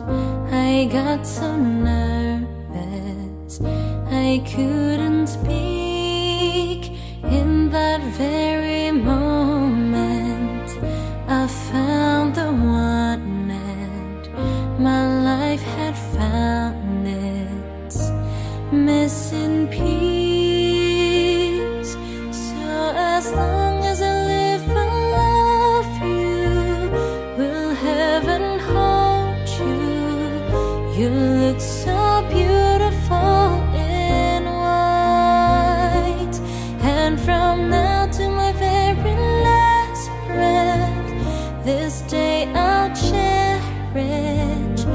I got so nervous I couldn't speak. In that very moment I found the one and my life had found its missing piece. So as long as I live I love you. Will heaven hold you? You look so beautiful in white. And from now to my very last breath, this day I'll cherish.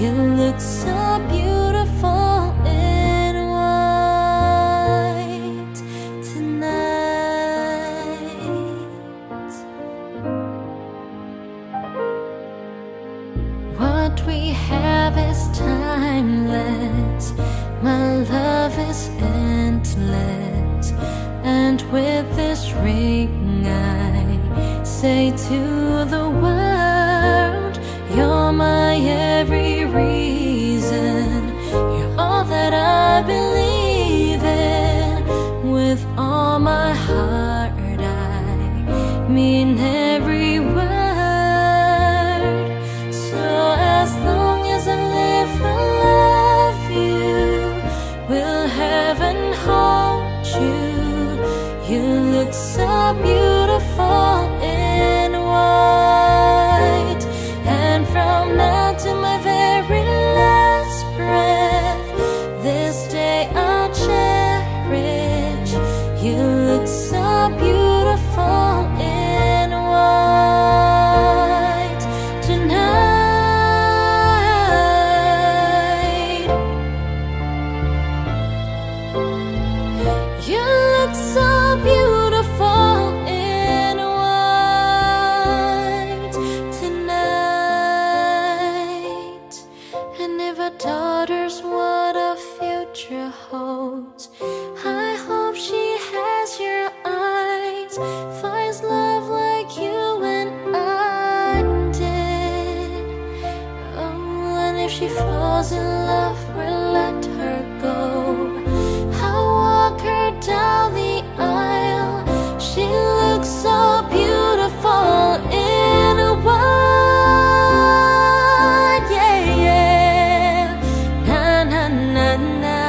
You look so beautiful in white tonight. What we have is timeless. My love is endless. And with this ring I say to the world, you're my every reason. You're all that I believe in. With all my heart I mean every word. So as long as I live I love you. Will heaven hold you? You look so beautiful in white. And from now to my very last breath, this day I'll cherish. You look so beautiful in white tonight. You look so beautiful in white tonight. And if our daughter's what our future holds, I hope she has your eyes, finds love like you and I did. Oh, and if she falls in love, we'll let her go. I'll walk her down the aisle. She looks so beautiful in a white, yeah, yeah. Na na na na.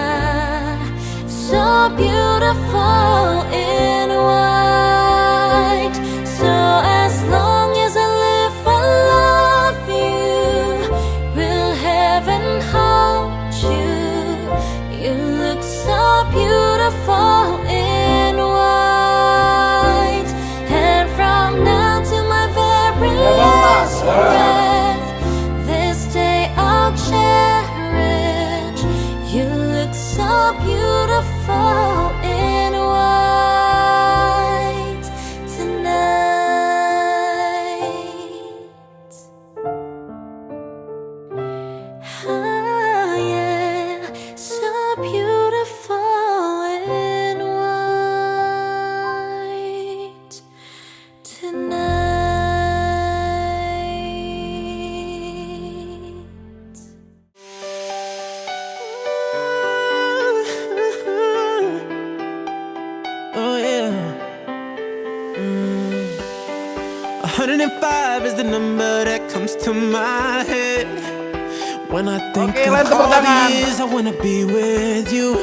So beautiful in white. So as long as I live I love you. Will heaven hold you? You look so beautiful in white. And from now to my very last breath, this day I'll cherish. You look so beautiful in white tonight. Ah, yeah, so beautiful in white tonight. Oh yeah. 105 is the number that comes to my head when I think of all the years I wanna be with you.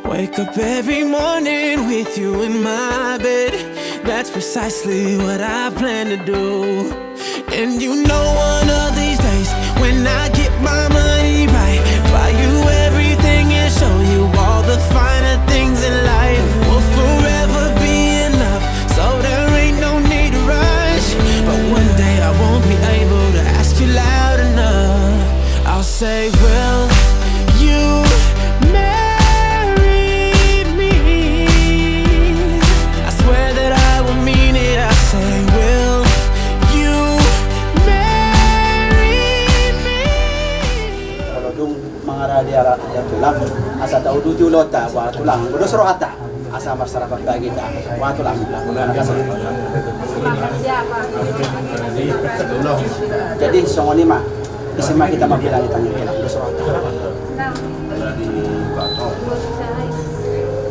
Wake up every morning with you in my bed. That's precisely what I plan to do. And you know one of these days when I get my money right, buy you everything and show you all the finer things in life. We'll forever be in love, so there ain't no need to rush. But one day I won't be able to ask you loud enough. I'll say, will you marry me? I swear that I will mean it. I say, will you marry me? Kalau dung mangara dia tulang asa tahu tulang wa tulang bodosro ata asa masyarakat kita wa tulang jadi songoni mah Isima kita mabilang itangin kita dosrota.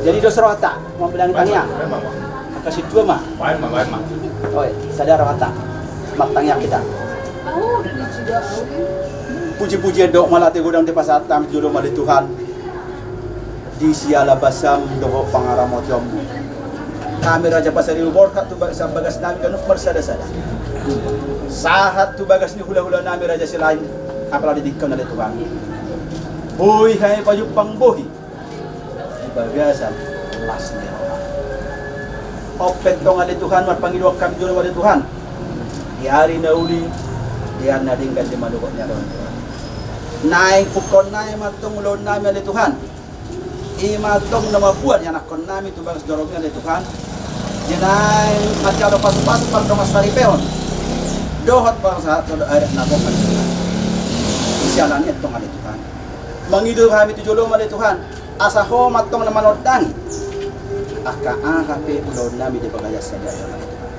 Jadi dosrota mabilang itangnya. Kasih dua mah. Oh, sadar wata. Matangnya kita. Puji-pujian dok malati gudang di pasar tam judul mali Tuhan. Di siala basam doho pangaramot yomu. Kami raja pasari ubor tu bagas nami kanuk bersada-sada. Sahat tu bagas ni hula-hula nami raja silain apalagi dikon oleh Tuhan. Boy hai paju pangbohi. Di bagasan las ni orang. Opet tong oleh Tuhan marpangiluak kami judul oleh Tuhan. Di hari nauli dia nadingkan di manukotnya ron. Naik pukon naik matong ulon nami oleh Tuhan. Imatong nama buat yang nak kon nami tu bagas dorongnya oleh Tuhan. Jenai macam pas-pas pada mastari peon. Dohot bangsa tu ada nabok oleh Tuhan. Isialannya tong oleh Tuhan. Mengidu kami tu jolong oleh Tuhan. Asa ho matong nama nodangi. Aka HP ulon nami di bagaya saja oleh Tuhan.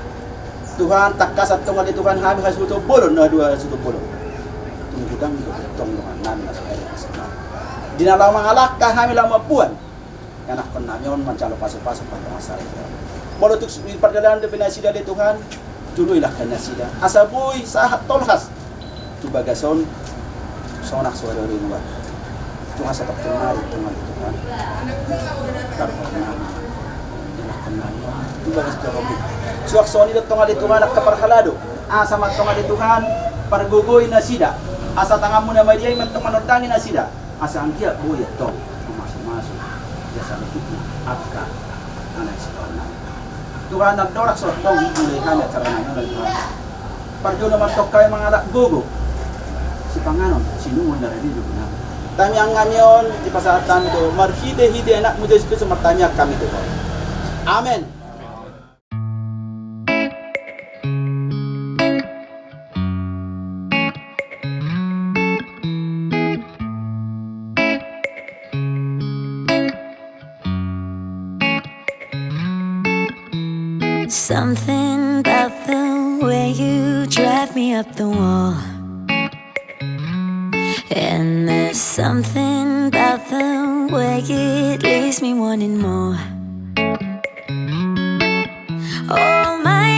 Tuhan tak kasat tong oleh Tuhan kami hasil tu bolon na dua hasil tu bolon. Tunggudan tong Tuhan nami masuk air kesana. Di dalam mengalahkan kami lama puan. Yang nak kon nami on macam pas-pas pada mastari peon. Walau untuk perjalanan dari nasida dari Tuhan, duluilah ke nasida. Asabui sahat tolhas, tu bagason, sonak suara rinduan. Tuhan setak temari Tuhan Tuhan. Karena ilah kenanya, tu bagas jorobi. Suak soni dat Tuhan Tuhan nak keperhalado. Asa mat Tuhan Tuhan, pergogoi nasida. Asa tangamu nama dia mentok manotangi nasida. Asa angkia boya tong, masuk-masuk. Jasa lekitna, apka, anak sekolah. Tuhan nak dorak sotong mulai kami caranya oleh Tuhan. Parjo naman tokay mga anak gugo. Si Panganon, sinuon na rin dito na. Tanyang ngamyon di pasatan do marhide-hide anak muda situ semertanya kami Tuhan. Amen. Something about the way you drive me up the wall. And there's something about the way it leaves me wanting more. Oh my,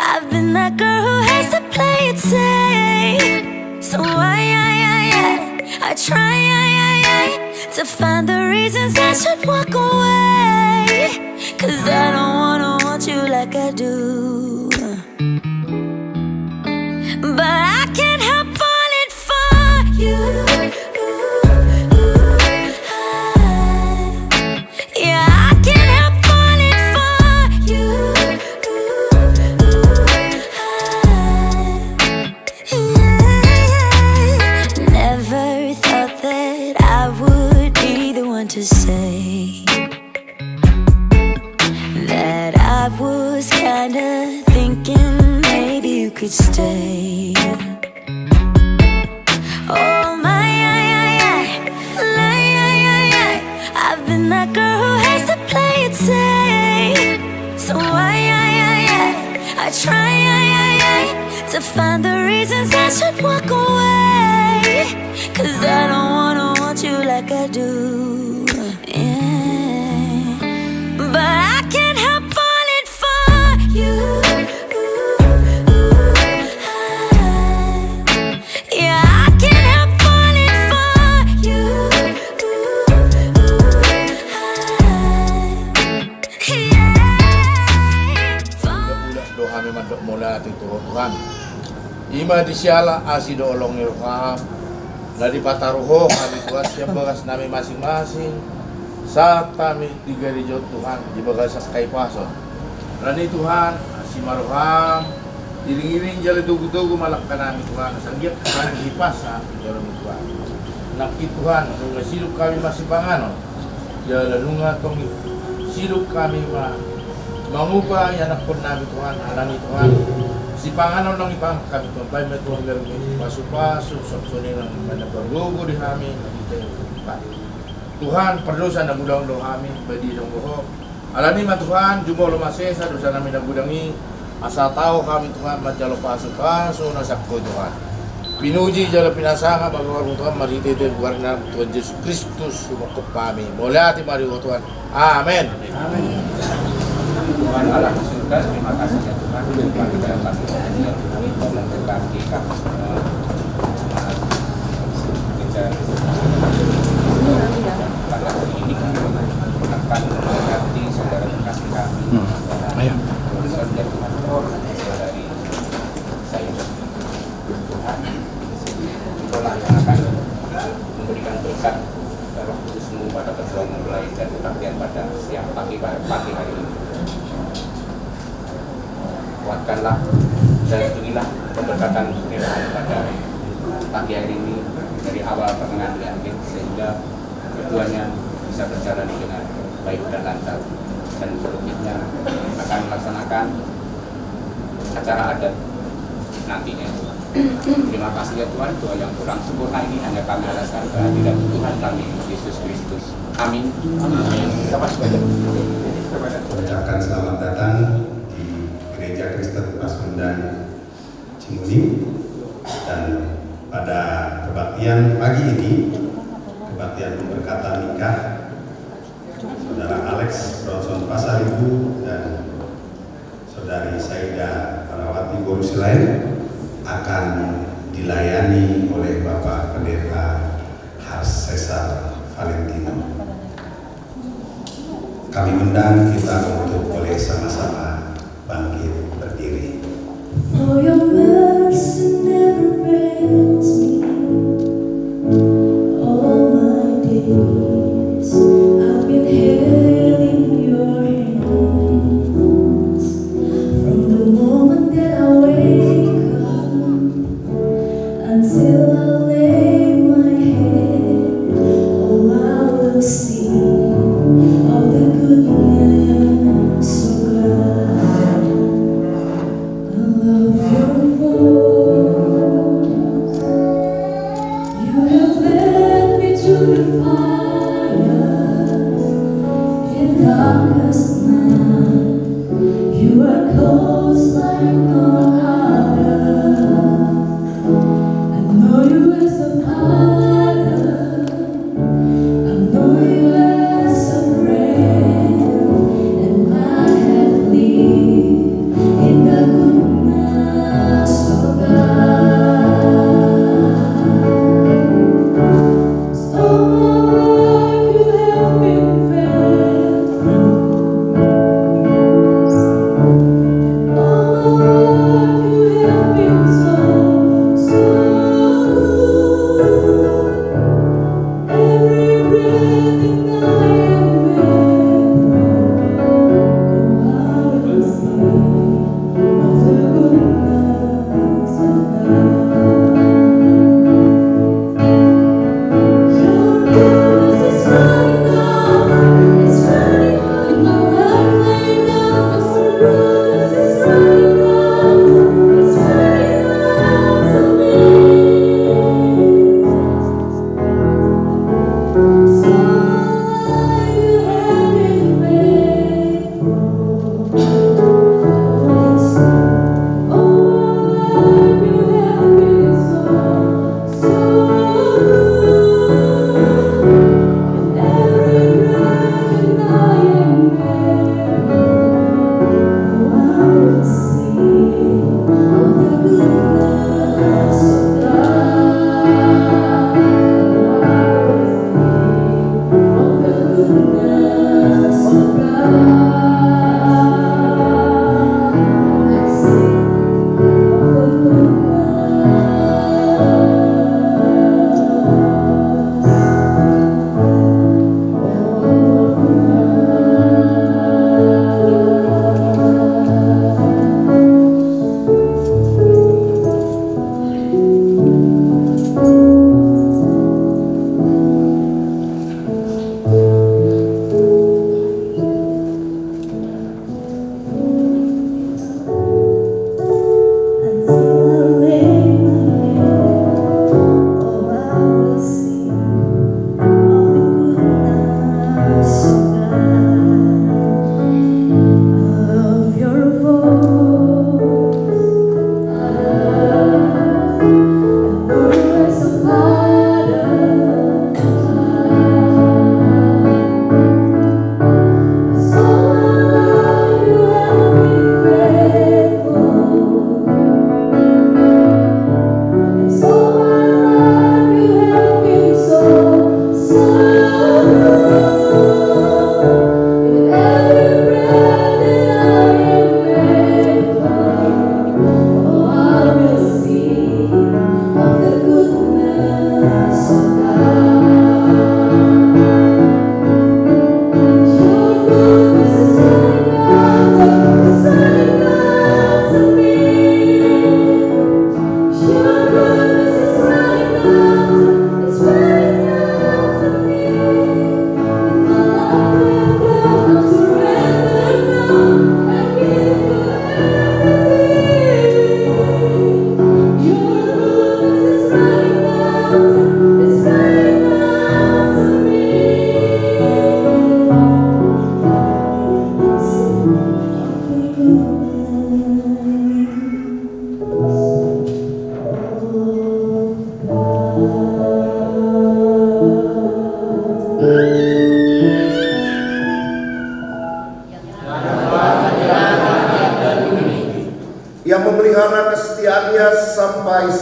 I've been that girl who has to play it safe. So I try to find the reasons I should walk away. 'Cause I don't wanna want you like I do. But I can't help falling for you. Yeah, I can't help falling for you. Never thought that I would be the one to say that I was kinda thinking maybe you could stay. Oh my, I've been that girl who has to play it safe. So I try to find the reasons I should walk away. 'Cause I don't wanna want you like I do. Yeah. But I can't help falling for you. Yeah, I can't help falling for you. Doa memang dok mula itu Tuhan. Ima disiala asido olong irham. Dari pataruho kami Tuhan siap bagas nami masing-masing. Saat kami tiga di jauh Tuhan di bagas sakai pason. Rani Tuhan si maruham. Iring-iring jali tugu-tugu malak nami Tuhan. Sanggit kami hipasa dalam Tuhan. Nakit Tuhan nung siluk kami masih panganon. Jala nunga tong siluk kami mangubah yang nak pun nami Tuhan alami Tuhan. Si panganon nang ipang kami Tuhan bayi metuang garu pasu-pasu sok-soni nang mana berlugu di kami Tuhan perdosa na gudang do kami badi dong boho alami ma Tuhan jumbo lo masesa dosa nami na gudangi Asal tahu kami Tuhan macalo pasu-pasu nasakko Tuhan. Pinuji jala pinasanga magawal Tuhan marite ito warna Tuhan Yesus Kristus sumakop kami. Mula ati mari Tuhan. Amen. Amin. Tuhan Allah di surga, terima kasih ya Tuhan. Tuhan kita kasih tolong berbagi kami semua. Kita pada hari ini kami akan memberkati saudara terkasih kami. Ayo. Saudara Tuhan dari saya Tuhan. Itulah yang akan memberikan berkat Roh Kudus-Mu pada kedua mempelai dan kebaktian pada siang pagi hari ini. Kuatkanlah dan lindungilah pemberkatan Tuhan pada pagi hari ini dari awal pertengahan hingga akhir sehingga keduanya bisa berjalan dengan baik dan lancar dan selanjutnya akan melaksanakan acara adat nantinya. Terima kasih ya Tuhan, doa yang kurang sempurna ini hanya kami alaskan kehadiran Tuhan kami Yesus Kristus. Amin. Ucapkan selamat datang di Gereja Kristen Pasundan Cimuning, dan pada kebaktian pagi ini, kebaktian pemberkatan nikah Saudara Alex Bronson Pasaribu dan Saudari Saida Parawati Borusilain akan dilayani oleh Bapak Pendeta Hars Cesar Valentino. Kami undang kita untuk boleh sama-sama bangkit berdiri. For your mercy never fails me. All my days I've been held in your hands. From the moment that I wake up until I lay my head, oh I will sing of the goodness of God. I love your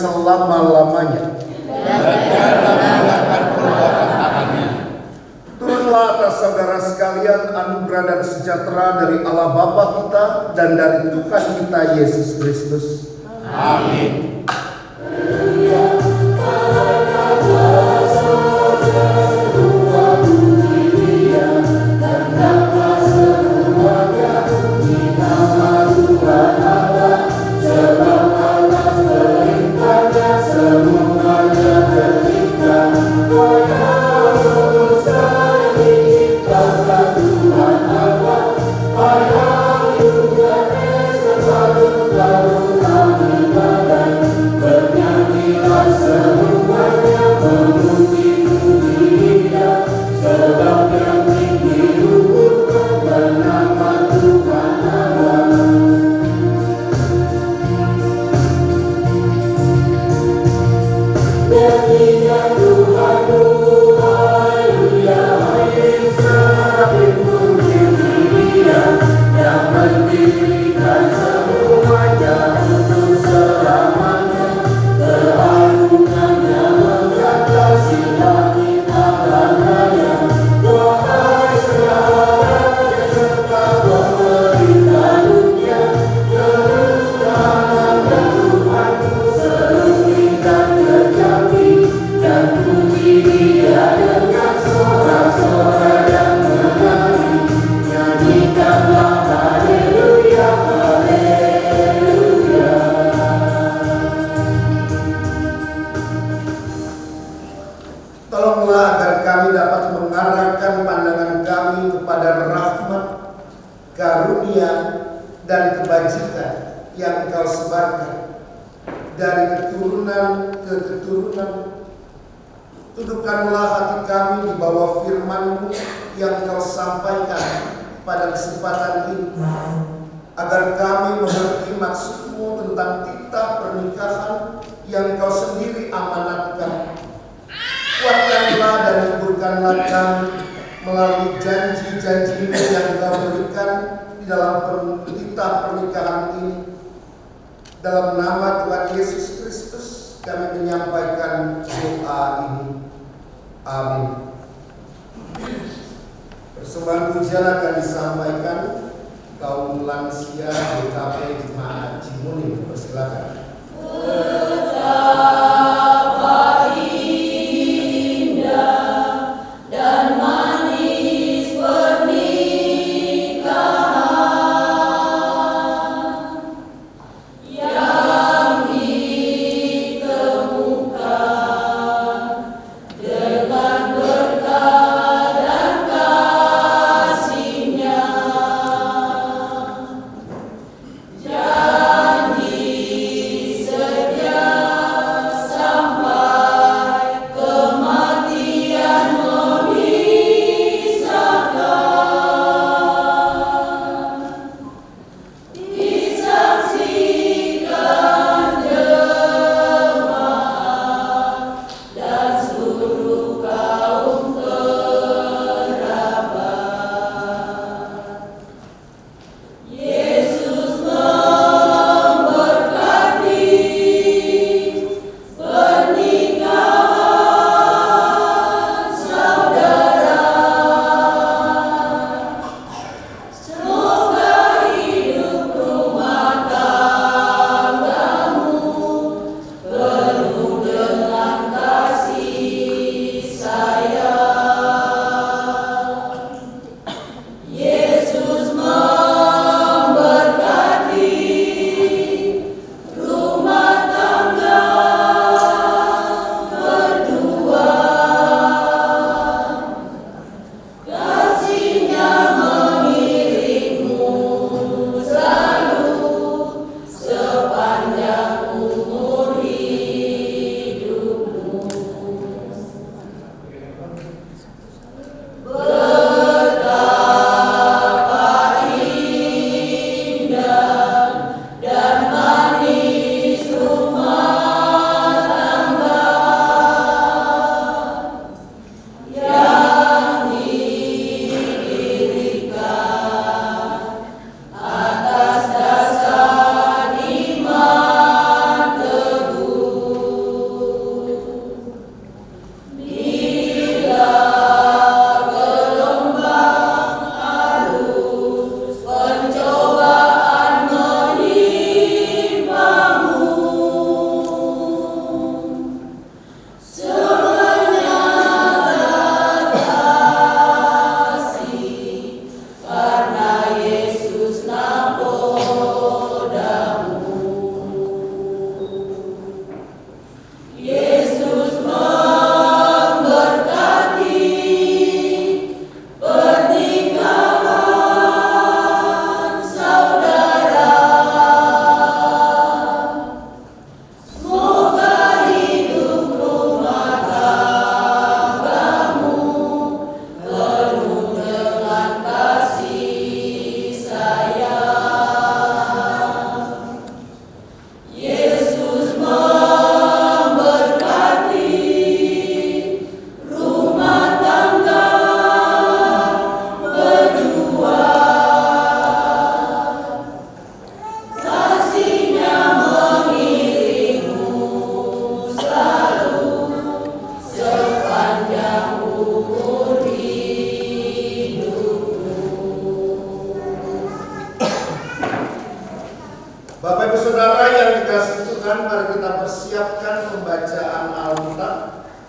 selama-lamanya. Dan jangan melakukan perbuatan tangannya. Turunlah atas saudara sekalian anugerah dan sejahtera dari Allah Bapa kita dan dari Tuhan kita Yesus Kristus. Amin. Tolonglah agar kami dapat mengarahkan pandangan kami kepada rahmat, karunia, dan kebajikan yang Engkau sebarkan dari keturunan ke keturunan. Tundukkanlah hati kami di bawah firman-Mu yang Engkau sampaikan pada kesempatan ini, agar kami mengerti maksud-Mu tentang titah pernikahan yang Engkau sendiri amanatkan. Kuatkanlah dan hiburkanlah kami melalui janji-janji-Mu yang Engkau berikan di dalam titah pernikahan ini. Dalam nama Tuhan Yesus Kristus kami menyampaikan doa ini. Amin. Persembahan pujian akan disampaikan kaum lansia GKP Jemaat Cimuning. Persilakan. Janji setia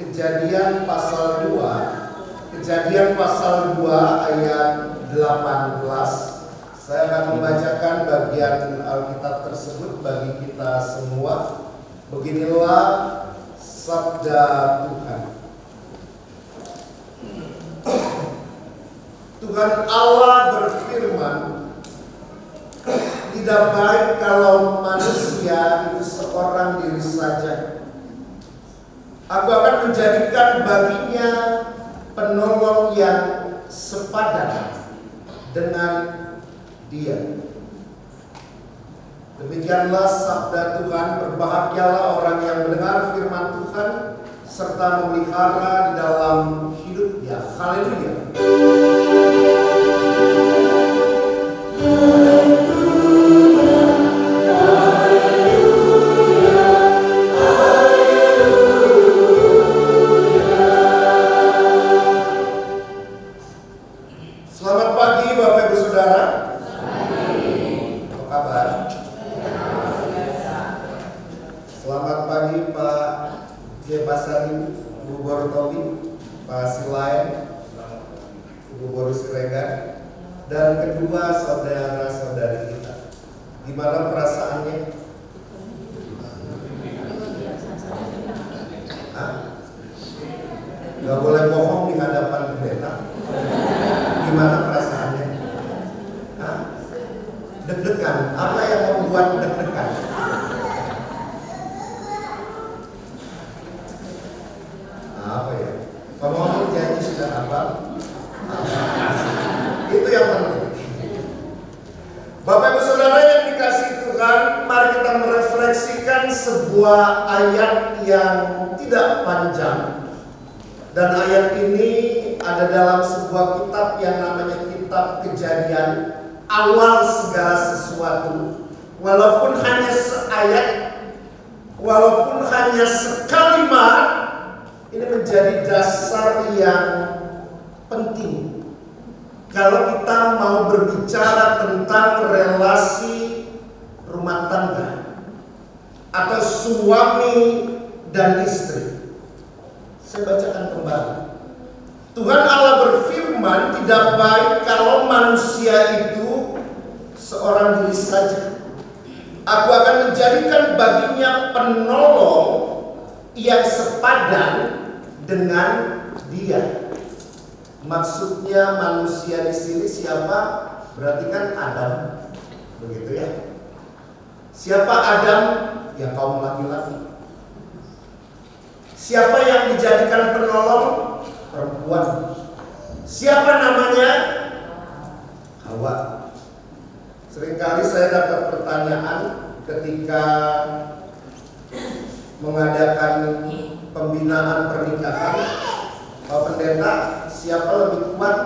Kejadian pasal 2 ayat 18. Saya akan membacakan bagian Alkitab tersebut bagi kita semua. Beginilah sabda Tuhan. Tuhan Allah berfirman, tidak baik kalau manusia itu seorang diri saja. Aku akan menjadikan baginya penolong yang sepadan dengan dia. Demikianlah sabda Tuhan. Berbahagialah orang yang mendengar firman Tuhan serta memelihara di dalam hidupnya. Haleluya. Selamat pagi Bapak Ibu Saudara. Apa kabar? Selamat pagi Pak Jebasari, Bu Bortowi, Pak Silain, Bu Boru Siregar, dan kedua saudara-saudari kita. Gimana perasaannya? Gak boleh bohong di hadapan pendeta. Gimana perasaannya? Deg-degan. Apa yang membuat deg-degan? Apa ya? Pemomong janji sudah hafal. Itu yang penting. Bapak Ibu Saudara yang dikasihi Tuhan, mari kita merefleksikan sebuah ayat yang tidak panjang. Dan ayat ini ada dalam sebuah kitab yang namanya Kitab Kejadian, awal segala sesuatu. Walaupun hanya seayat, walaupun hanya sekalimat, ini menjadi dasar yang penting kalau kita mau berbicara tentang relasi rumah tangga atau suami dan istri. Saya bacakan kembali. Tuhan Allah berfirman, tidak baik kalau manusia itu seorang diri saja. Aku akan menjadikan baginya penolong yang sepadan dengan dia. Maksudnya manusia di sini siapa? Berarti kan Adam, begitu ya. Siapa Adam? Ya kaum laki-laki. Siapa yang dijadikan penolong? Perempuan. Siapa namanya? Hawa. Seringkali saya dapat pertanyaan ketika mengadakan pembinaan pernikahan, Pak Pendeta, siapa lebih kuat,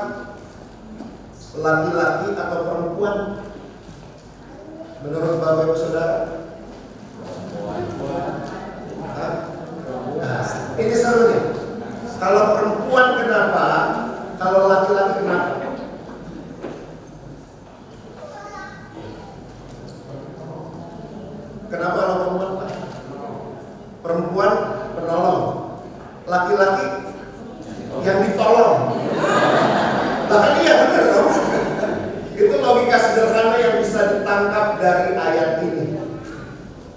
laki-laki atau perempuan? Menurut Bapak Ibu Saudara? Nah, ini serunya. Kalau perempuan kenapa? Kalau laki-laki kenapa? Kenapa kalau perempuan? Perempuan penolong, laki-laki yang ditolong. Bahkan iya benar dong. Itu logika sederhana yang bisa ditangkap dari ayat ini.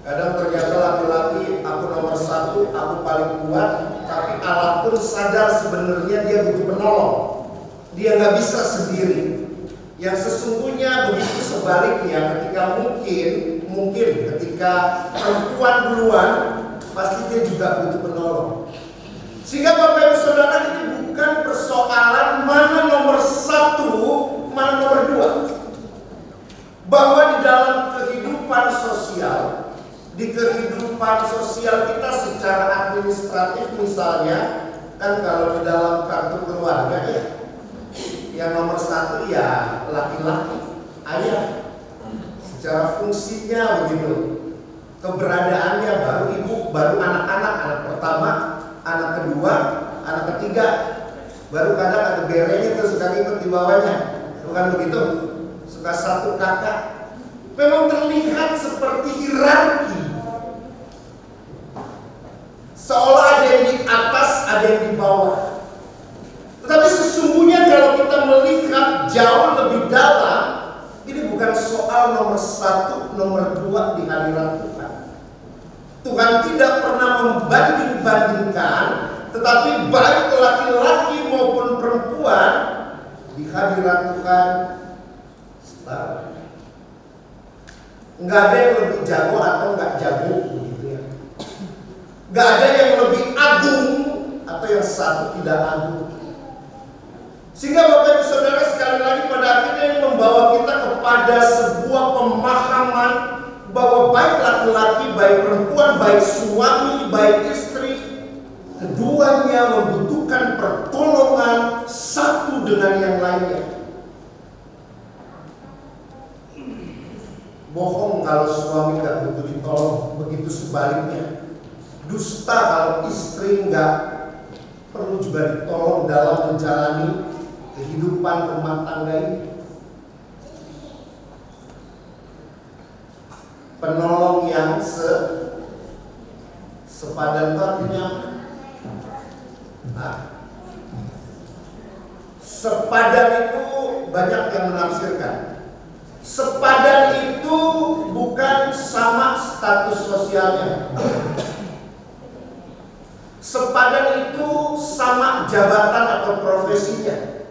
Kadang ternyata laki-laki aku nomor satu, aku paling kuat, tapi Allah pun sadar sebenarnya dia butuh penolong. Dia nggak bisa sendiri. Yang sesungguhnya begitu sebaliknya, ketika mungkin ketika perempuan duluan, pasti dia juga butuh penolong. Sehingga Bapak Ibu Saudara, ini bukan persoalan mana nomor satu, mana nomor dua. Bahwa di dalam kehidupan sosial, di kehidupan sosial kita secara administratif misalnya, kan kalau di dalam kartu keluarga ya, yang nomor satu ya laki-laki, ayah. Secara fungsinya begitu, keberadaannya baru ibu, baru anak-anak, anak pertama, anak kedua, anak ketiga, baru kadang ada berenya tuh suka ikut di bawahnya, bukan begitu? Suka satu kakak. Memang terlihat seperti hierarki, seolah ada yang di atas, ada jauh lebih dalam, ini bukan soal nomor 1, nomor 2 di hadirat Tuhan. Tuhan tidak pernah membanding-bandingkan, tetapi baik laki-laki maupun perempuan di hadirat Tuhan setara. Nggak ada yang lebih jago atau nggak jago, begitu ya. Nggak ada yang lebih agung atau yang satu tidak agung. Sehingga Bapak Ibu Saudara, sekali lagi pada akhirnya ini membawa kita kepada sebuah pemahaman bahwa baik laki-laki, baik perempuan, baik suami, baik istri, keduanya membutuhkan pertolongan satu dengan yang lainnya. Bohong kalau suami nggak butuh ditolong, begitu sebaliknya. Dusta kalau istri nggak perlu juga ditolong dalam menjalani kehidupan rumah tangga ini. Penolong yang sepadan itu artinya sepadan itu banyak yang menafsirkan. Sepadan itu bukan sama status sosialnya. Sepadan itu sama jabatan atau profesinya.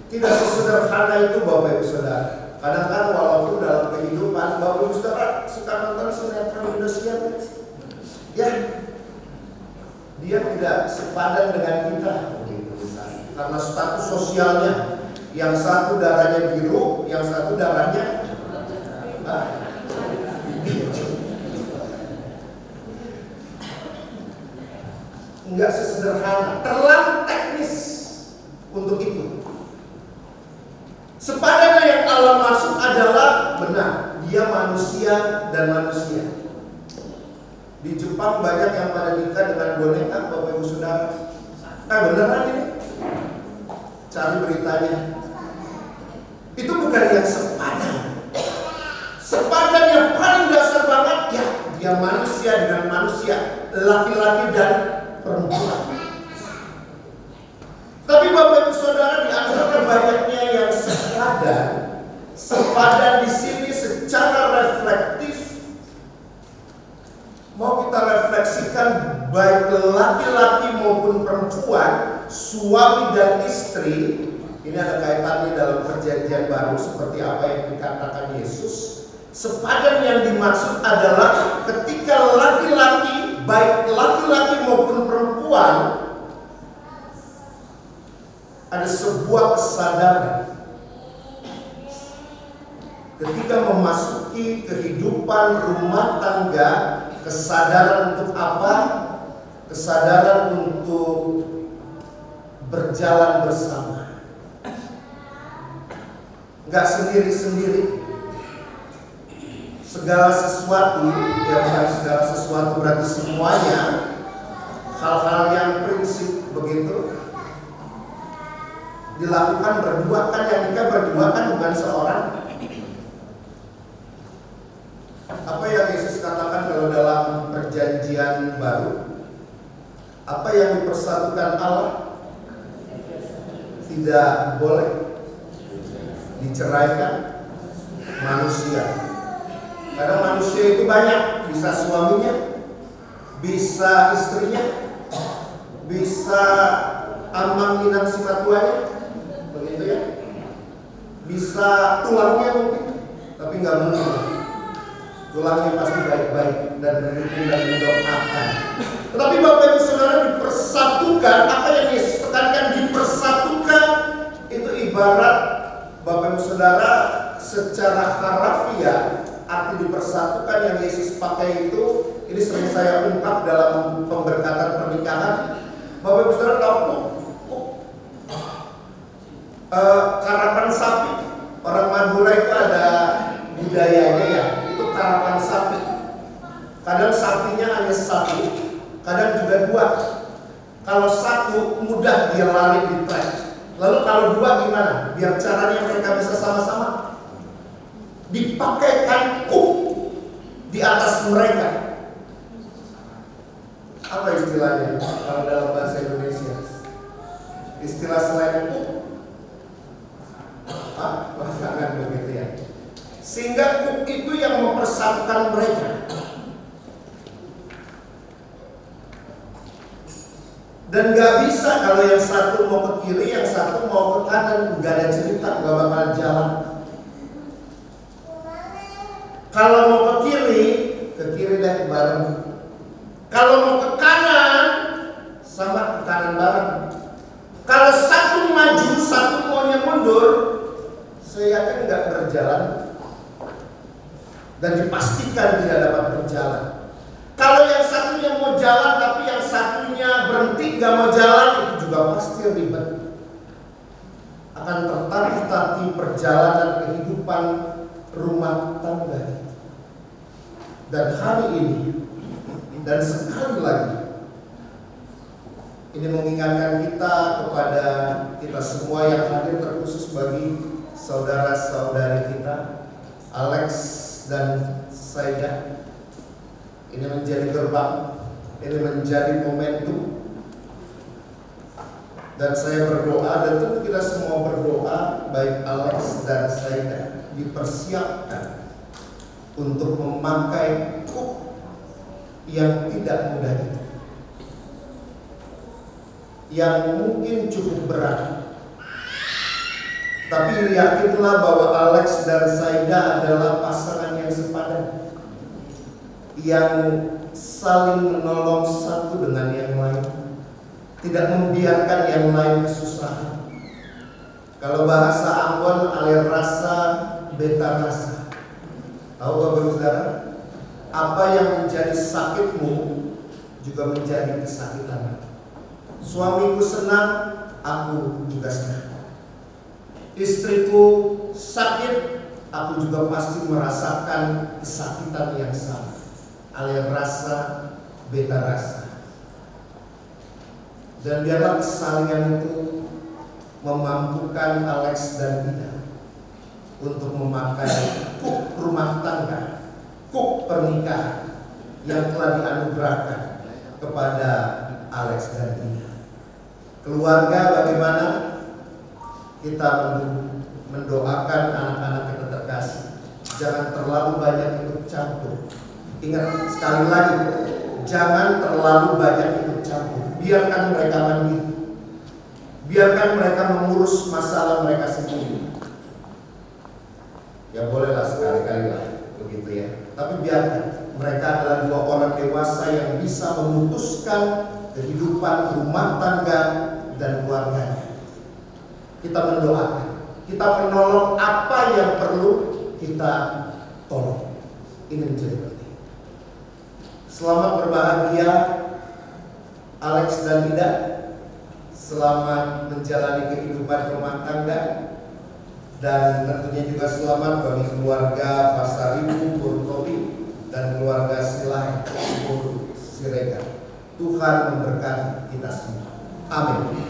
Tidak sesederhana itu Bapak Ibu Saudara. Kadang-kadang walaupun dalam kehidupan Bapak Ibu Saudara suka nonton sinetron Indosiar, ya, dia tidak sepadan dengan kita, karena status sosialnya. Yang satu darahnya biru, yang satu darahnya enggak sesederhana, terlalu teknis untuk itu. Sepadan yang Allah maksud adalah benar, dia manusia dan manusia. Di Jepang banyak yang pada nikah dengan boneka, Bapak Ibu Saudara. Beneran ini? Cari beritanya. Itu bukan yang sepadan. Sepadan yang paling dasar banget, ya, dia manusia dengan manusia, laki-laki dan perempuan. Tapi Bapak Ibu Saudara, di antara banyaknya yang sepadan di sini secara reflektif, mau kita refleksikan baik laki-laki maupun perempuan, suami dan istri. Ini ada kaitannya dalam Perjanjian Baru seperti apa yang dikatakan Yesus. Sepadan yang dimaksud adalah ketika laki-laki, baik laki-laki maupun perempuan, ada sebuah kesadaran ketika memasuki kehidupan rumah tangga. Kesadaran untuk apa? Kesadaran untuk berjalan bersama. Enggak sendiri-sendiri. Segala sesuatu, ya bukan segala sesuatu berarti semuanya, hal-hal yang prinsip begitu dilakukan berdua. Kan yang nikah berdua kan bukan seorang. Apa yang Yesus katakan kalau dalam Perjanjian Baru? Apa yang dipersatukan Allah tidak boleh diceraikan manusia. Karena manusia itu banyak, bisa suaminya, bisa istrinya, bisa amang inang si matuanya, begitu ya. Bisa tulangnya mungkin, tapi nggak menurut. Tulangnya pasti baik-baik dan mendukung dan mendoakan. Tetapi Bapak Ibu Saudara, dipersatukan, apa yang Yesus tekankan, dipersatukan itu ibarat Bapak Ibu Saudara secara harafiah. Arti dipersatukan yang Yesus pakai itu, ini sering saya ungkap dalam pemberkatan pernikahan. Bapak Ibu Saudara tahu karapan sapi. Orang Madura itu ada budayanya ya, itu karapan sapi. Kadang sapinya hanya satu, kadang juga dua. Kalau satu mudah dia lari di trek. Lalu kalau dua gimana? Biar caranya mereka bisa sama-sama. Dipakaikan di atas mereka. Apa istilahnya kalau dalam bahasa Indonesia? Istilah selain Sehingga Cook itu yang mempersatukan mereka. Dan gak bisa kalau yang satu mau ke kiri, yang satu mau ke kanan, gak ada cerita, gak bakal jalan. Kalau mau ke kiri deh bareng. Kalau mau ke kanan, sama ke kanan bareng. Kalau satu maju, satu maunya mundur, saya yakin gak berjalan. Dan dipastikan tidak dapat berjalan. Kalau yang satunya mau jalan tapi yang satunya berhenti gak mau jalan, itu juga pasti ribet. Akan tertatih-tatih perjalanan kehidupan rumah tangga. Dan hari ini dan sekali lagi ini mengingatkan kita kepada kita semua yang hadir, terkhusus bagi saudara-saudari kita Alex dan Saida. Ini menjadi gerbang, ini menjadi momentum. Dan saya berdoa, dan tentu kita semua berdoa, baik Alex dan Saida dipersiapkan untuk memakai Cook yang tidak mudah itu, yang mungkin cukup berat. Tapi yakinlah bahwa Alex dan Saida adalah pasangan yang sepadan, yang saling menolong satu dengan yang lain, tidak membiarkan yang lain kesusahan. Kalau bahasa Ambon, alir rasa, beta rasa. Tahu Bapak Saudara, apa yang menjadi sakitmu juga menjadi kesakitan. Suamiku senang, aku juga senang. Istriku sakit, aku juga pasti merasakan kesakitan yang sama. Alir rasa, beta rasa. Dan biarlah kesalingan itu memampukan Alex dan Ida untuk memakai Cook rumah tangga, Cook pernikahan yang telah dianugerahkan kepada Alex dan Ida. Keluarga, bagaimana kita mendoakan anak-anak kita terkasih, jangan terlalu banyak ikut campur. Ingat sekali lagi, jangan terlalu banyak ikut campur. Biarkan mereka mandiri, biarkan mereka mengurus masalah mereka sendiri. Ya bolehlah sekali-kali lah begitu ya. Tapi biarkan mereka adalah dua orang dewasa yang bisa memutuskan kehidupan rumah tangga dan keluarganya. Kita mendoakan, kita menolong apa yang perlu kita tolong. Ini menjadi penting. Selamat berbahagia Alex dan Ida. Selamat menjalani kehidupan rumah tangga. Dan tentunya juga selamat bagi keluarga Pasaribu, Purtobi, dan keluarga Silah, Pur Siregar. Tuhan memberkati kita semua. Amin.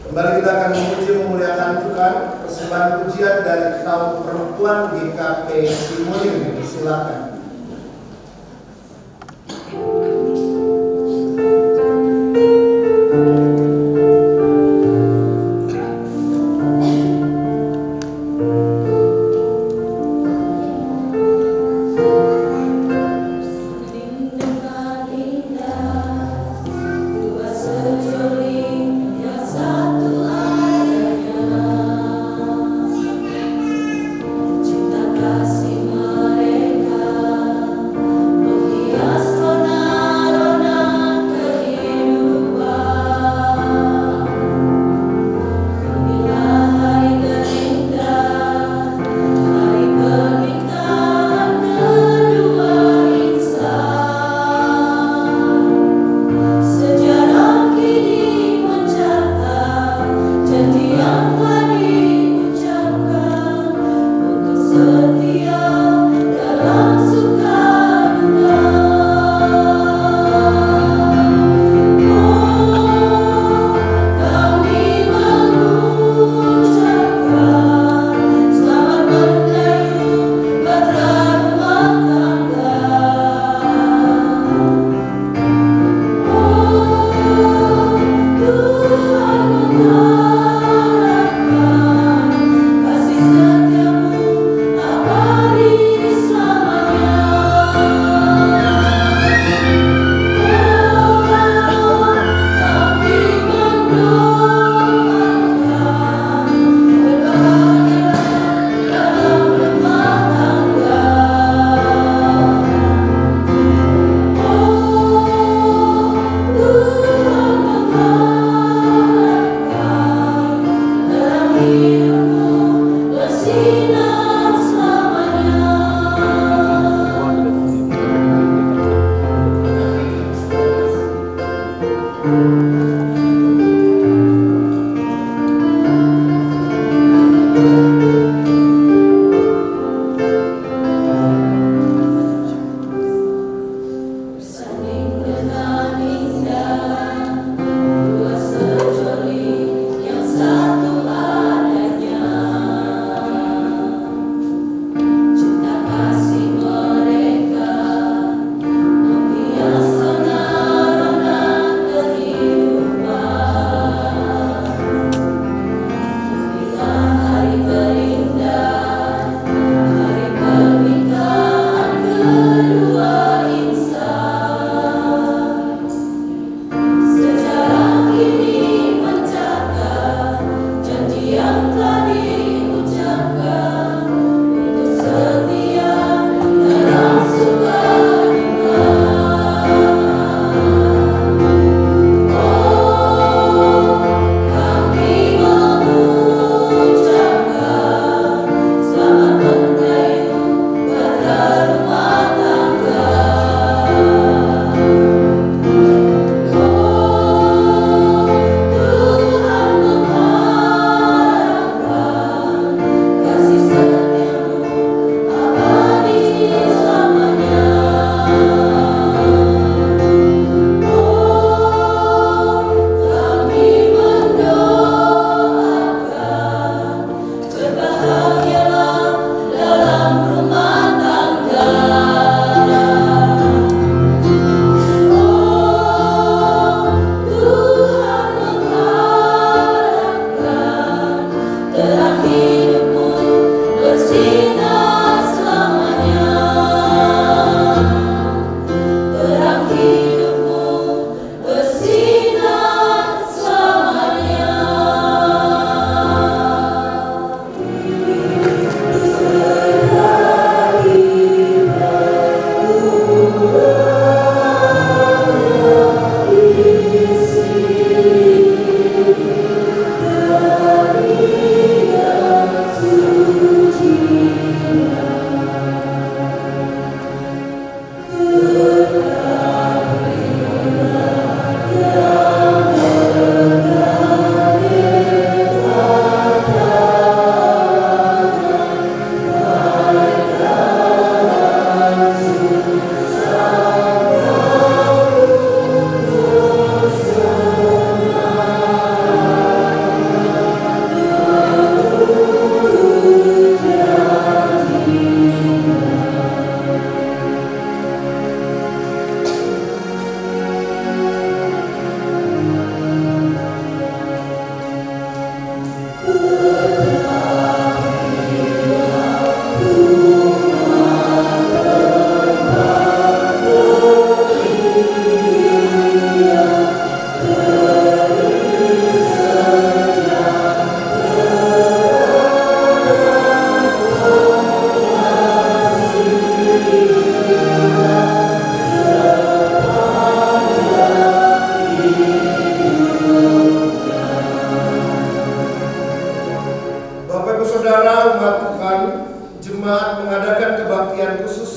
Kembali kita akan memuji memuliakan Tuhan. Persembahan pujian dari kaum perempuan GKP Simuling. Silakan. Cinta kasih mereka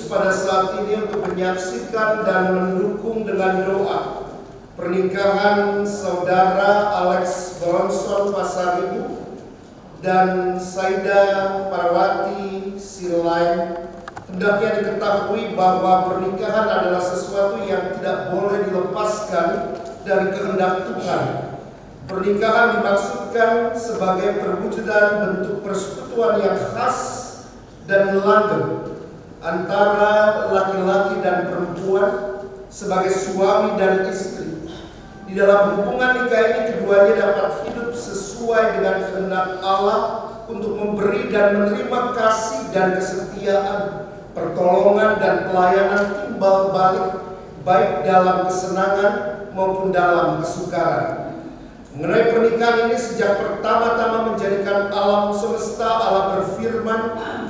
pada saat ini untuk menyaksikan dan mendukung dengan doa pernikahan saudara Alex Bronson Pasaribu dan Saida Parwati Silain. Hendaknya diketahui bahwa pernikahan adalah sesuatu yang tidak boleh dilepaskan dari kehendak Tuhan. Pernikahan dimaksudkan sebagai perwujudan bentuk persekutuan yang khas dan langgeng antara laki-laki dan perempuan sebagai suami dan istri. Di dalam hubungan nikah ini keduanya dapat hidup sesuai dengan kehendak Allah untuk memberi dan menerima kasih dan kesetiaan, pertolongan dan pelayanan timbal balik, baik dalam kesenangan maupun dalam kesukaran. Mengenai pernikahan ini, sejak pertama-tama menjadikan alam semesta, Allah berfirman,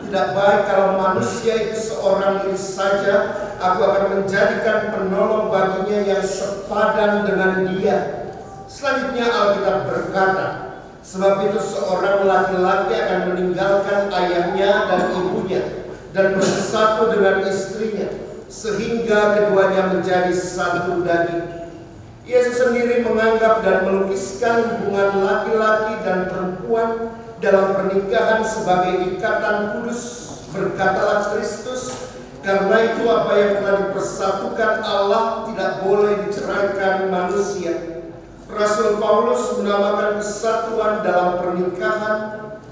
tidak baik kalau manusia itu seorang diri saja, aku akan menjadikan penolong baginya yang sepadan dengan dia. Selanjutnya Alkitab berkata, sebab itu seorang laki-laki akan meninggalkan ayahnya dan ibunya dan bersatu dengan istrinya, sehingga keduanya menjadi satu daging. Yesus sendiri menganggap dan melukiskan hubungan laki-laki dan perempuan dalam pernikahan sebagai ikatan kudus. Berkatalah Kristus, karena itu apa yang telah dipersatukan Allah tidak boleh diceraikan manusia. Rasul Paulus menamakan kesatuan dalam pernikahan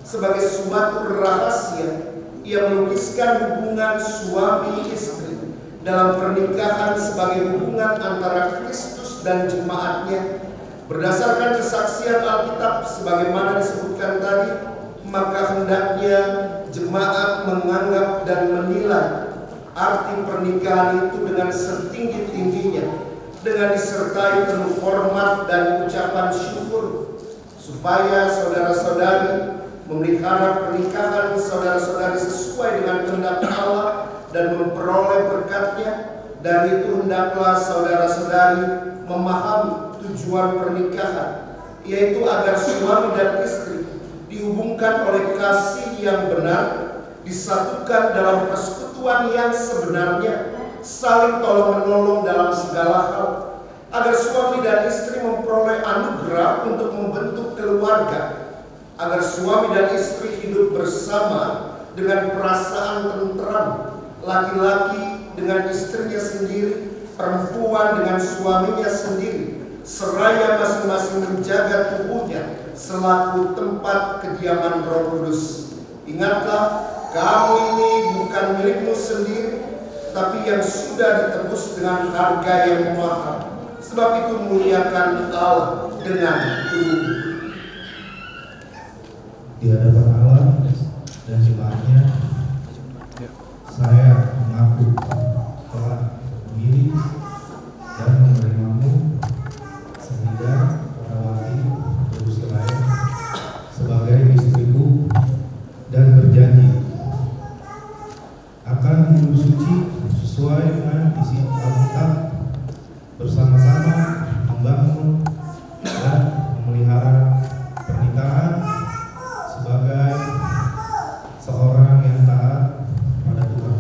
sebagai suatu rahasia. Ia melukiskan hubungan suami istri dalam pernikahan sebagai hubungan antara Kristus dan jemaatnya. Berdasarkan kesaksian Alkitab sebagaimana disebutkan tadi, maka hendaknya jemaat menganggap dan menilai arti pernikahan itu dengan setinggi-tingginya, dengan disertai penuh hormat dan ucapan syukur, supaya saudara-saudari memelihara pernikahan saudara-saudari sesuai dengan kehendak Allah dan memperoleh berkatnya. Dari itu hendaklah saudara-saudari memahami tujuan pernikahan, yaitu agar suami dan istri dihubungkan oleh kasih yang benar, disatukan dalam persekutuan yang sebenarnya, saling tolong-menolong dalam segala hal, agar suami dan istri memperoleh anugerah untuk membentuk keluarga, agar suami dan istri hidup bersama dengan perasaan tentram, laki-laki dengan istrinya sendiri, perempuan dengan suaminya sendiri, seraya masing-masing menjaga tubuhnya selaku tempat kediaman Roh Kudus. Ingatlah, kamu ini bukan milikmu sendiri, tapi yang sudah ditebus dengan harga yang mahal. Sebab itu muliakan Allah dengan tubuhmu. Di hadapan Allah dan jemaatnya, saya mengaku telah memilih dan menerimamu, Saida Parwati Silain, sebagai istriku, dan berjanji akan hidup suci sesuai dengan isi Alkitab, bersama-sama membangun dan memelihara pernikahan sebagai seorang yang taat pada Tuhan.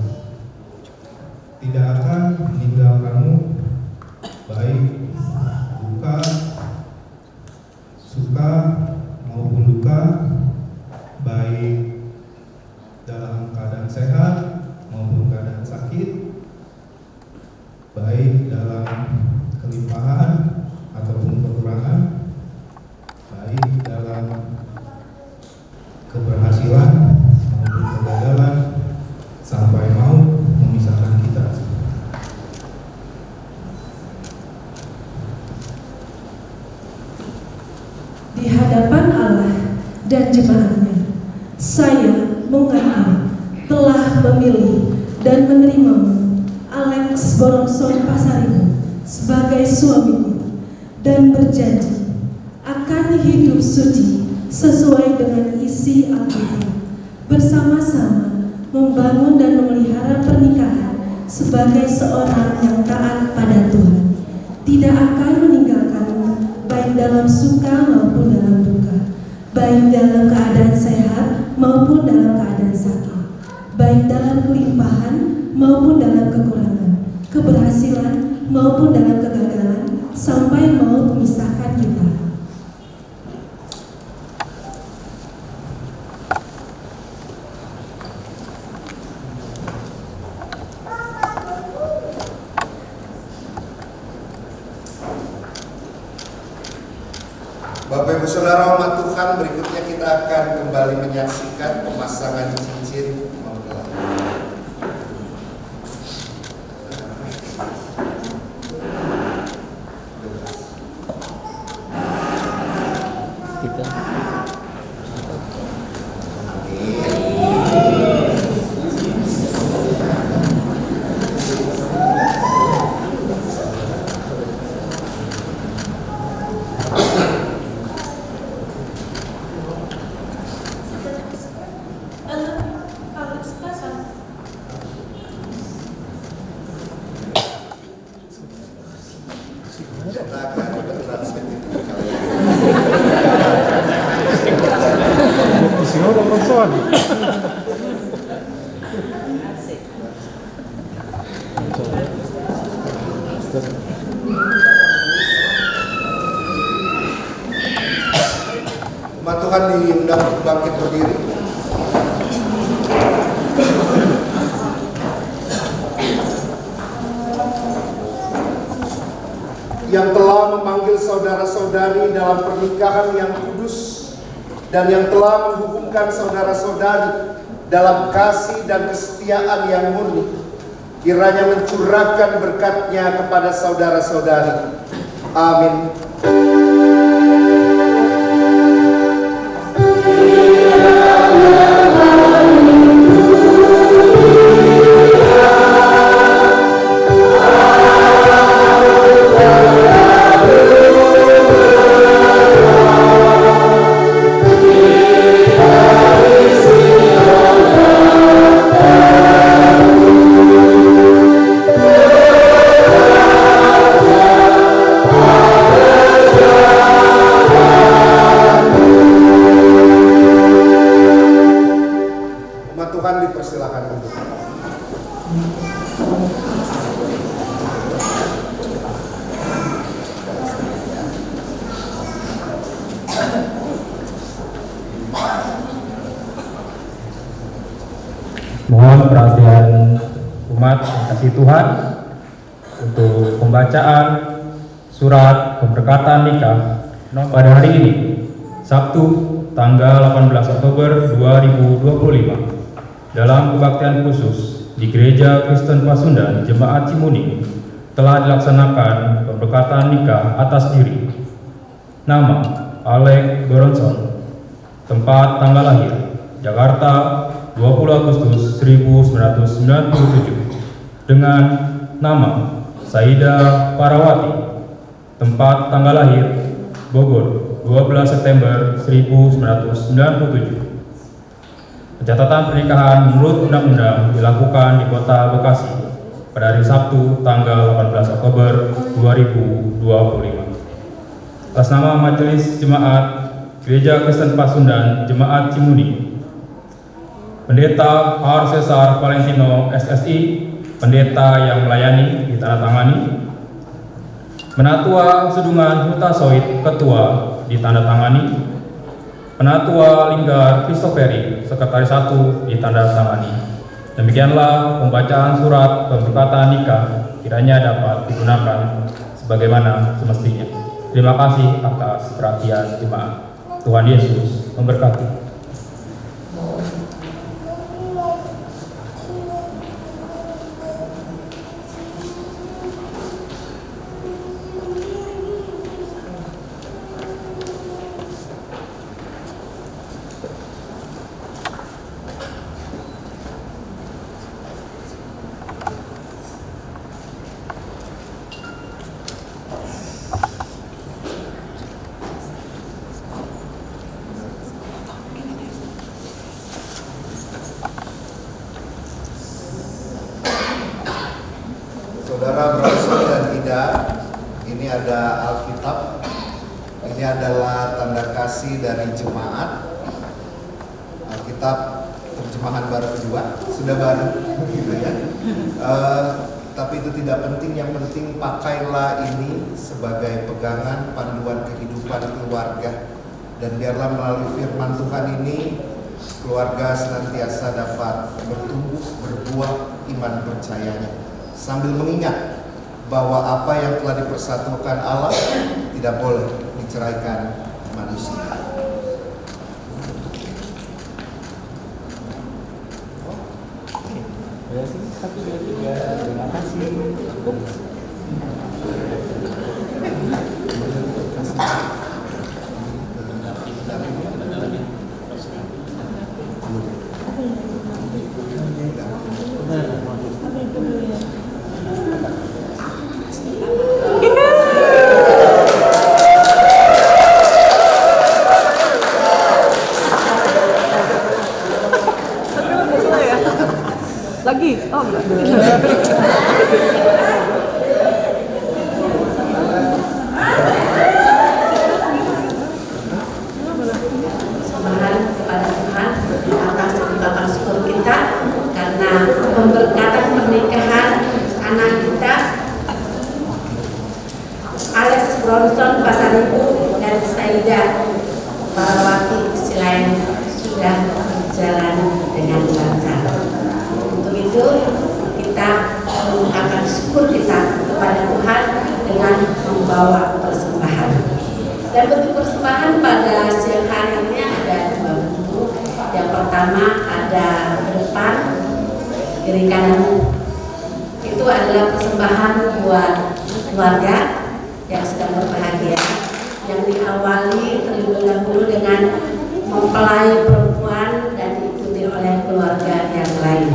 Tidak akan meninggalkanmu baik duka, suka maupun duka, baik dalam keadaan sehat maupun keadaan sakit, baik dalam kelimpahan ataupun kekurangan, baik dalam keberhasilan maupun kegagalan, sampai mau memisahkan kita. Di hadapan Allah dan jemaatnya, saya mengaku telah memilih dan menerimamu, Alex Bronson Pasaribu, sebagai suamiku, dan berjanji akan hidup suci sesuai dengan isi Alkitab, bersama-sama membangun dan memelihara pernikahan sebagai seorang yang taat pada Tuhan, tidak akan meninggalkanmu baik dalam suka maupun dalam duka, baik dalam keadaan sehat maupun dalam keadaan sakit, baik dalam kelimpahan maupun maupun dalam kekurangan, keberhasilan maupun dalam kegagalan, sampai maut memisahkan kita. Bapak Ibu Saudara umat Tuhan, berikutnya kita akan kembali menyaksikan pemasangan cincin mempelai. Umat Tuhan diundang untuk bangkit berdiri. Yang telah memanggil saudara-saudari dalam pernikahan yang kudus dan yang telah menghubungkan saudara-saudari dalam kasih dan kesetiaan yang murni, kiranya mencurahkan berkat-Nya kepada saudara-saudari. Amin. Mohon perhatian umat yang kasih Tuhan untuk pembacaan surat pemberkatan nikah pada hari ini, Sabtu tanggal 18 Oktober 2025 dalam kebaktian khusus di Gereja Kristen Pasundan Jemaat Cimuning telah dilaksanakan pemberkatan nikah atas diri. Nama Alex Boronson, tempat tanggal lahir Jakarta 20 Agustus 1997, dengan nama Saida Parawati, tempat tanggal lahir Bogor 12 September 1997. Pencatatan pernikahan menurut undang-undang dilakukan di Kota Bekasi pada hari Sabtu tanggal 18 Oktober 2025. Atas nama Majelis Jemaat Gereja Kristen Pasundan Jemaat Cimuning, Pendeta R. Cesar Valentino SSI, pendeta yang melayani ditandatangani. Penatua Sedungan Huta Soit, ketua ditandatangani. Penatua Linggar Christoperi, sekretaris 1, ditandatangani. Demikianlah pembacaan surat pemberkatan nikah, kiranya dapat digunakan sebagaimana semestinya. Terima kasih atas perhatian jemaat. Tuhan Yesus memberkati. Saudara Bronson dan Ida, ini ada Alkitab. Ini adalah tanda kasih dari jemaat. Alkitab terjemahan baru kedua, sudah baru gitu ya. Tapi itu tidak penting, yang penting pakailah ini sebagai pegangan panduan kehidupan keluarga. Dan biarlah melalui firman Tuhan ini keluarga senantiasa dapat bertumbuh, berbuah iman percayanya, sambil mengingat bahwa apa yang telah dipersatukan Allah tidak boleh diceraikan manusia. Terima kasih. Lagi? Oh enggak. Sembahkan kepada Tuhan atas ungkapan syukur kita karena pemberkatan pernikahan anak kita Alex Bronson Pasaribu dan Saida Parawati Silain sudah berjalan dengan lancar. Untuk itu kita mengungkapkan syukur kita kepada Tuhan dengan membawa persembahan. Dan bentuk persembahan pada siang hari ini ada dua bentuk. Yang pertama ada ke depan, kiri kanan. Itu adalah persembahan buat keluarga yang sedang berbahagia, yang diawali terlebih dahulu dengan mempelai perempuan dan diikuti oleh keluarga yang lain.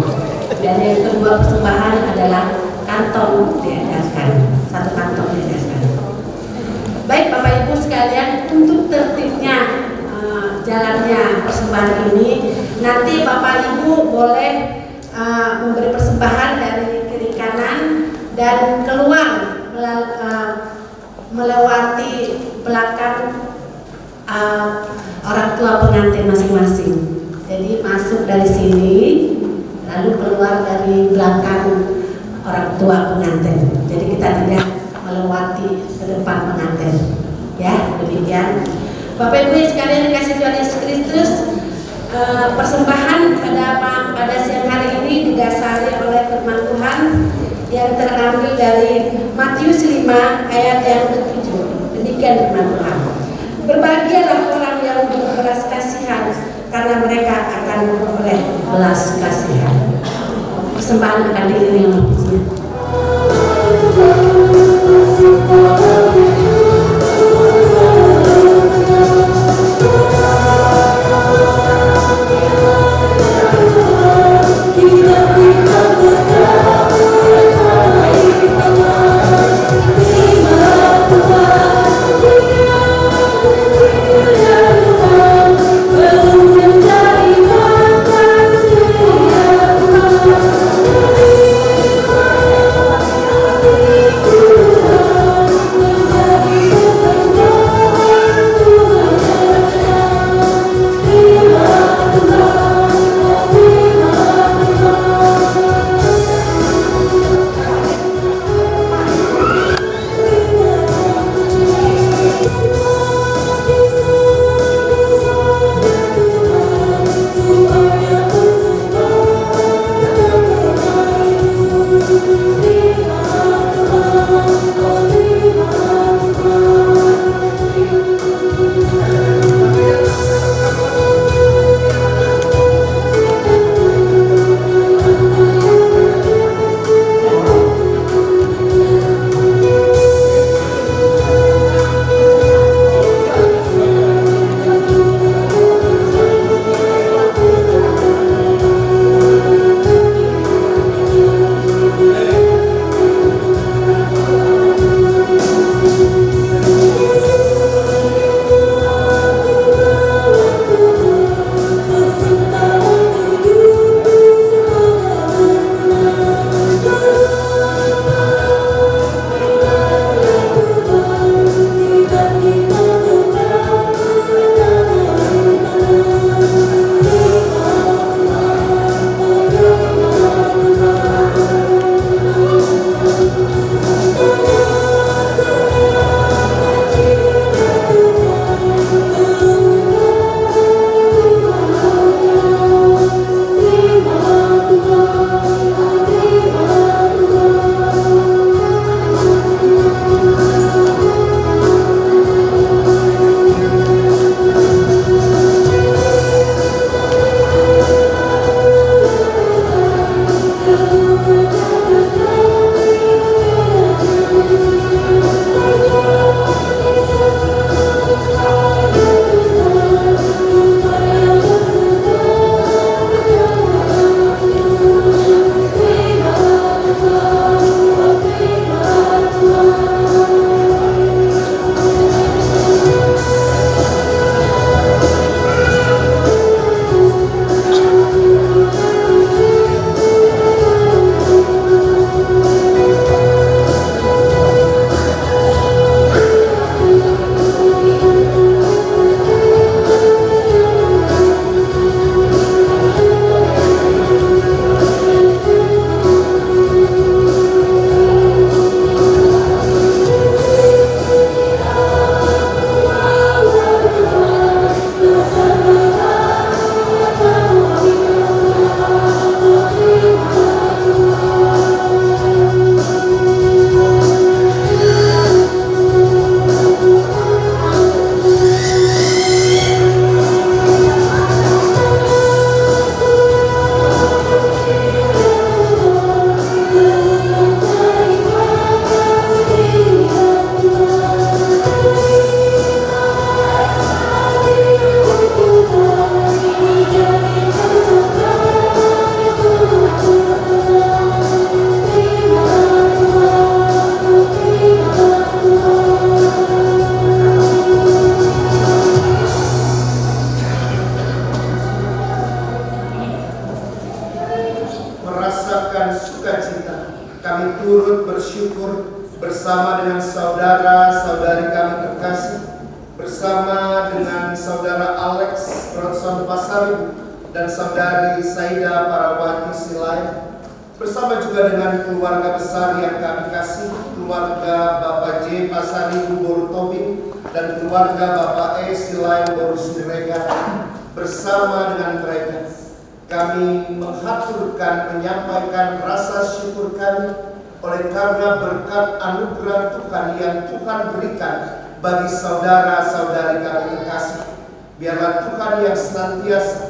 Dan yang kedua persembahan adalah kantong diedarkan, satu kantong diedarkan. Baik Bapak Ibu sekalian, untuk tertibnya jalannya persembahan ini, nanti Bapak Ibu boleh memberi persembahan dari kiri kanan dan keluar melewati belakang orang tua pengantin masing-masing. Jadi masuk dari sini, lalu keluar dari belakang orang tua pengantin. Jadi kita tidak melewati ke depan pengantin. Ya, demikian. Bapak Ibu sekalian dikasih Tuhan Yesus Kristus, persembahan pada siang hari ini didasari oleh firman Tuhan yang terambil dari Matius 5 ayat yang ke-7. Demikian firman Tuhan. Berbahagialah orang yang berbelas kasihan, karena mereka akan memperoleh belas kasihan. Persembahan akan diiringi oleh pujian. Terima kita, kami turut bersyukur bersama dengan saudara-saudari kami terkasih, bersama dengan saudara Alex Bronson Pasaribu dan saudari Saida Parawati Silayan, bersama juga dengan keluarga besar yang kami kasih, keluarga Bapak J. Pasaribu Boru Tobing dan keluarga Bapak E. Silayan Boru Surega. Bersama dengan mereka, kami mengaturkan, menyampaikan rasa syukur kami oleh karena berkat anugerah Tuhan yang Tuhan berikan bagi saudara-saudari kami terkasih. Biarlah Tuhan yang senantiasa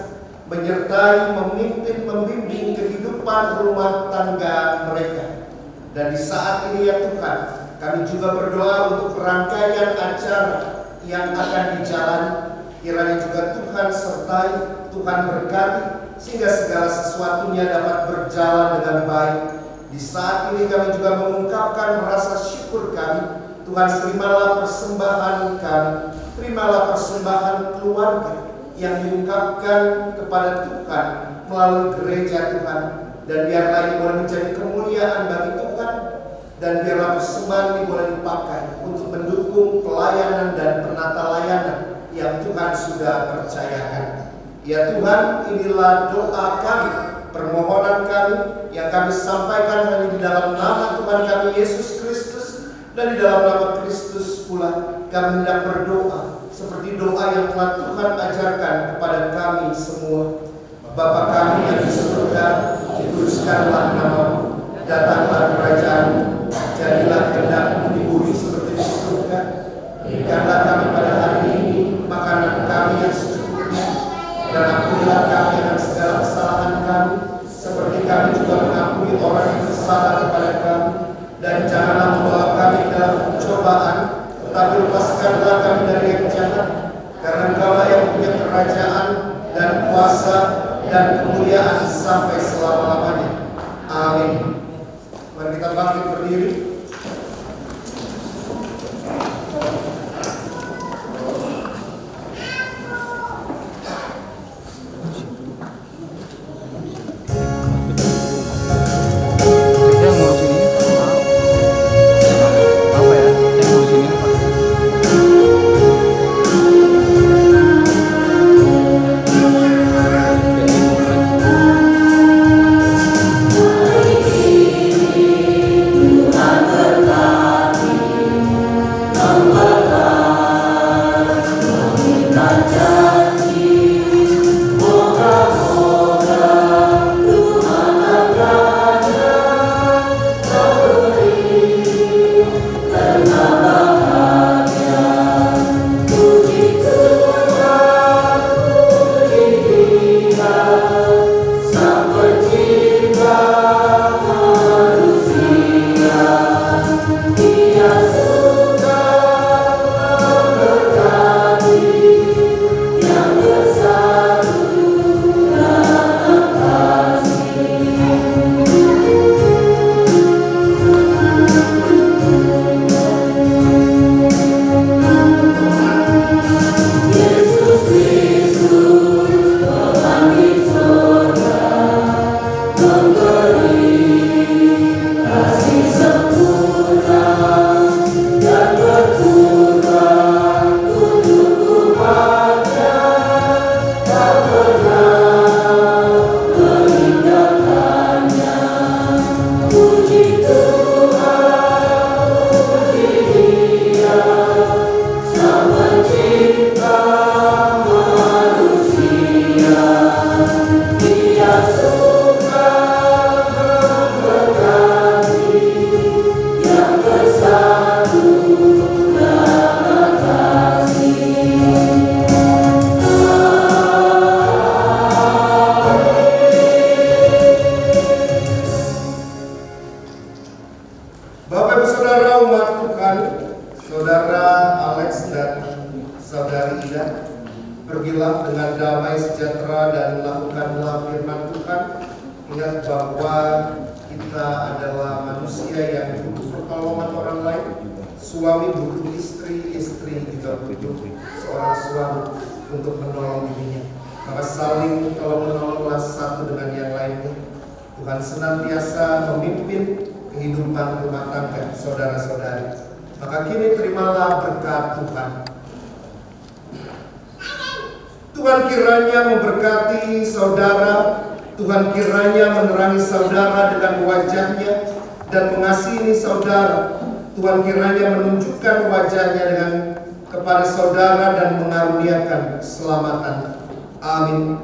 menyertai, memimpin, membimbing kehidupan rumah tangga mereka. Dan di saat ini ya Tuhan, kami juga berdoa untuk rangkaian acara yang akan dijalani. Kiranya juga Tuhan sertai, Tuhan berkati, sehingga segala sesuatunya dapat berjalan dengan baik. Di saat ini kami juga mengungkapkan rasa syukur kami. Tuhan, terimalah persembahan kami, terimalah persembahan keluarga yang diungkapkan kepada Tuhan melalui gereja Tuhan. Dan biarlah ini boleh menjadi kemuliaan bagi Tuhan, dan biarlah persembahan ini boleh dipakai untuk mendukung pelayanan dan penata layanan yang Tuhan sudah percayakan. Ya Tuhan, inilah doa kami, permohonan kami yang kami sampaikan hanya di dalam nama Tuhan kami Yesus Kristus, dan di dalam nama Kristus pula kami hendak berdoa seperti doa yang telah Tuhan ajarkan kepada kami semua. Bapa kami yang di surga, dikuduskanlah namamu, datanglah kerajaan-Mu, jadilah kehendak-Mu di bumi seperti di surga. Berikanlah kami pada hari ini makanan kami yang secukupnya, dan ampunilah kami akan segala kesalahan kami, seperti kami juga mengampuni orang yang bersalah kepada kami. Dan janganlah membawa kami dalam pencobaan, tetapi lepaskanlah kami dari yang jahat, karena Engkau-lah yang punya kerajaan dan kuasa dan kemuliaan sampai selama-lamanya. Amin. Mari kita bangkit berdiri. Tuhan senantiasa memimpin kehidupan rumah tangga saudara-saudari. Maka kini terimalah berkat Tuhan. Tuhan kiranya memberkati saudara, Tuhan kiranya menerangi saudara dengan wajahnya dan mengasihi saudara. Tuhan kiranya menunjukkan wajahnya dengan kepada saudara dan mengaruniakan keselamatan. Amin.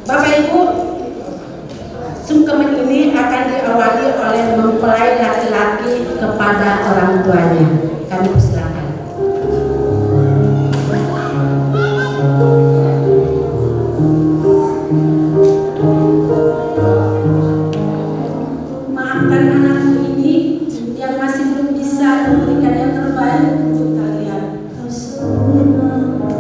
Bapak Ibu, sungkeman ini akan diawali oleh mempelai laki-laki kepada orang tuanya. Kami persilakan. Maafkan anakku ini yang masih belum bisa memberikan yang terbaik untuk kalian.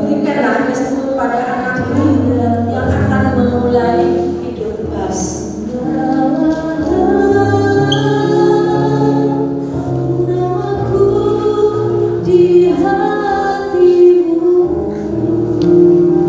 Berikanlah restu pada anak ini yang akan memulai hidup baru. Di hatimu, cintamu.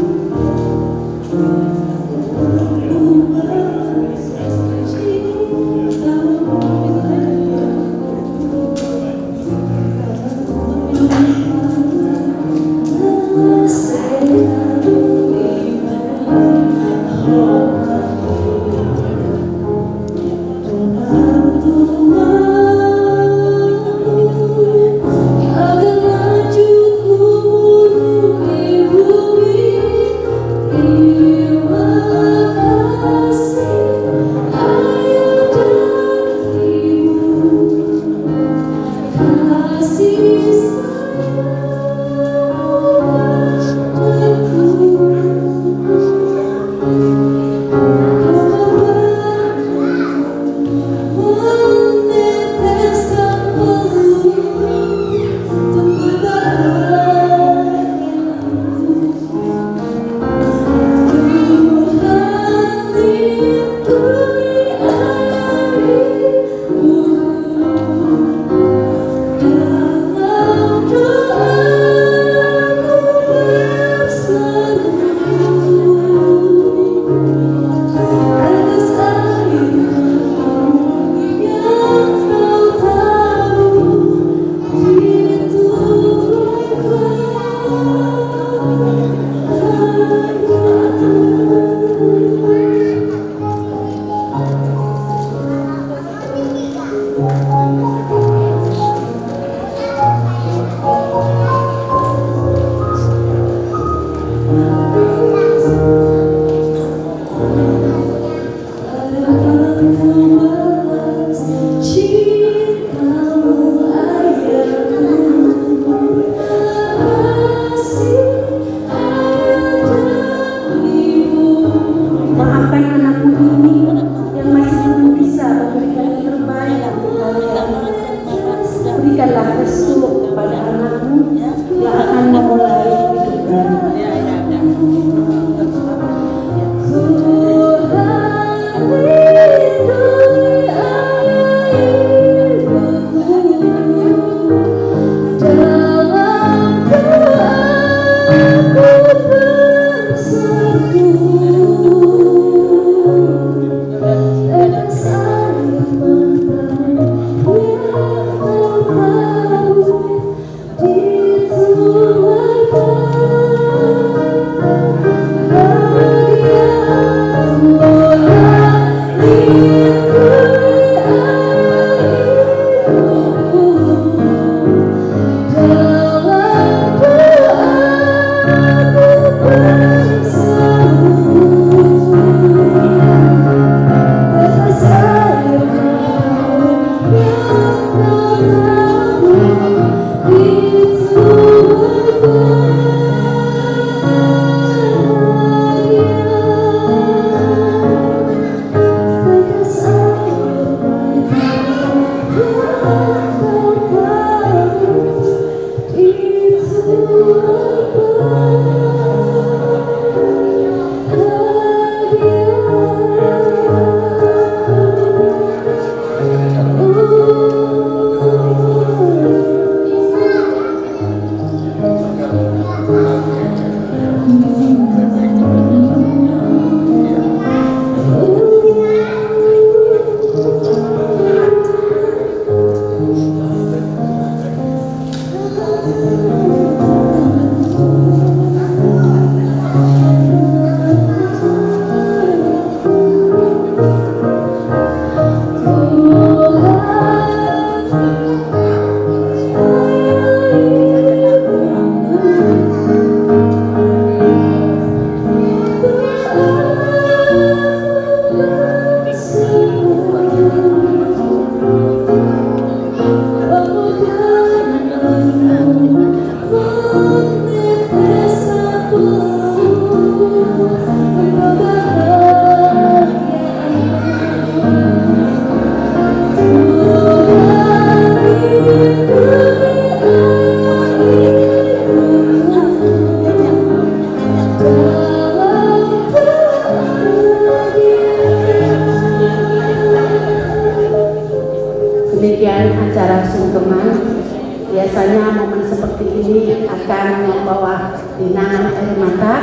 Demikian acara sungkeman. Biasanya momen seperti ini akan membawa linangan air mata,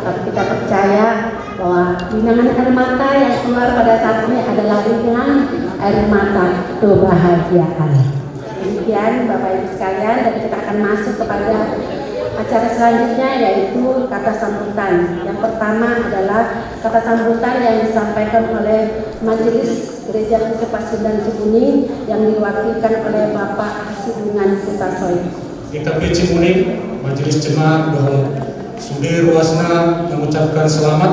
tapi kita percaya bahwa linangan air mata yang keluar pada saat ini adalah linangan air mata kebahagiaan. Demikian Bapak Ibu sekalian, dan kita akan masuk kepada acara selanjutnya, yaitu kata sambutan. Yang pertama adalah kata sambutan yang disampaikan oleh Majelis Gereja Kristen Pasundan Cibuning yang diwakilkan oleh Bapak Sidungan Putasoy. Kita Cibuning, Majelis Jemaat bahwa Sudir Ruasna mengucapkan selamat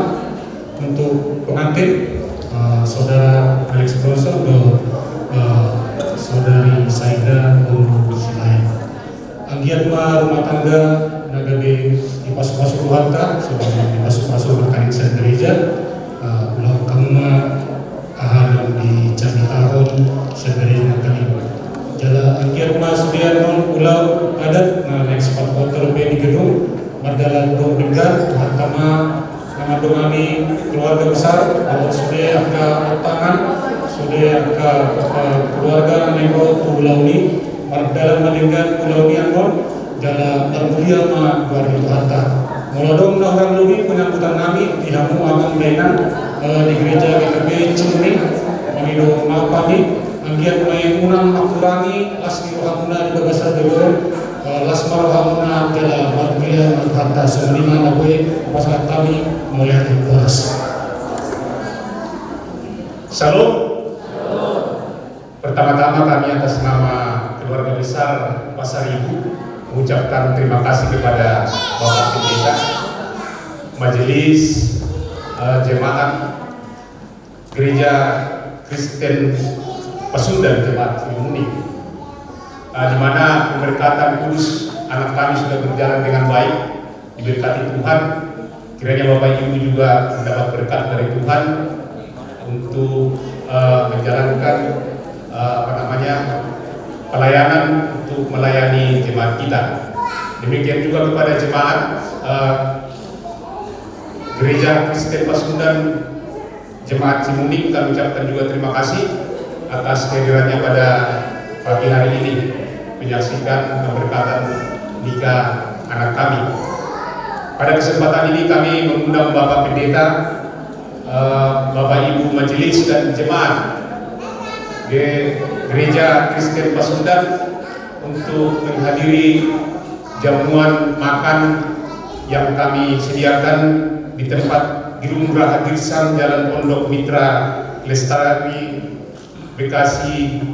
untuk pengantin Saudara Alex Bronson dan Saudari Saida Ulu Silayan. Anggiat rumah tangga nagabe di pasuk-pasuk Luhanta, sebagai di pasuk-pasuk berkaning sa gereja, ulang kamu ahal di Candi Tahun sa gereja nagaling. Jala anggiat sudian non ulau adat na next part quarter di gedung mardalan dong dengar hartama nama dongami keluarga besar bahwa sudah angka tangan sudah angka keluarga nego ulau ni mardalan malinggan ulau ni anggon jala armulia ma keluarga harta molodong na orang lubi penyambutan kami di hamu amang dainan di gereja GKP Cibuning mamido mapani anggiat may unang makurani lasmi rohamuna di bagasar dulu lasma rohamuna jala marmulia ma harta semenima na kue masalah kami melihat di puas. Salam. Pertama-tama kami atas nama keluarga besar Pasar Ibu mengucapkan terima kasih kepada Bapak Pendeta, Majelis Jemaat Gereja Kristen Pasundan Jemaat Cibuning, di mana pemberkatan kudus anak kami sudah berjalan dengan baik, diberkati Tuhan. Kiranya Bapak Ibu juga mendapat berkat dari Tuhan untuk menjalankan pelayanan untuk melayani jemaat kita. Demikian juga kepada jemaat Gereja Kristen Pasundan Jemaat Cibuning, kami ucapkan juga terima kasih atas kehadirannya pada pagi hari ini menyaksikan keberkatan nikah anak kami. Pada kesempatan ini kami mengundang Bapak Pendeta, Bapak Ibu Majelis dan Jemaat Gereja Kristen Pasundan untuk menghadiri jamuan makan yang kami sediakan di tempat Gedung Geraha Girsang Jalan Pondok Mitra Lestari Bekasi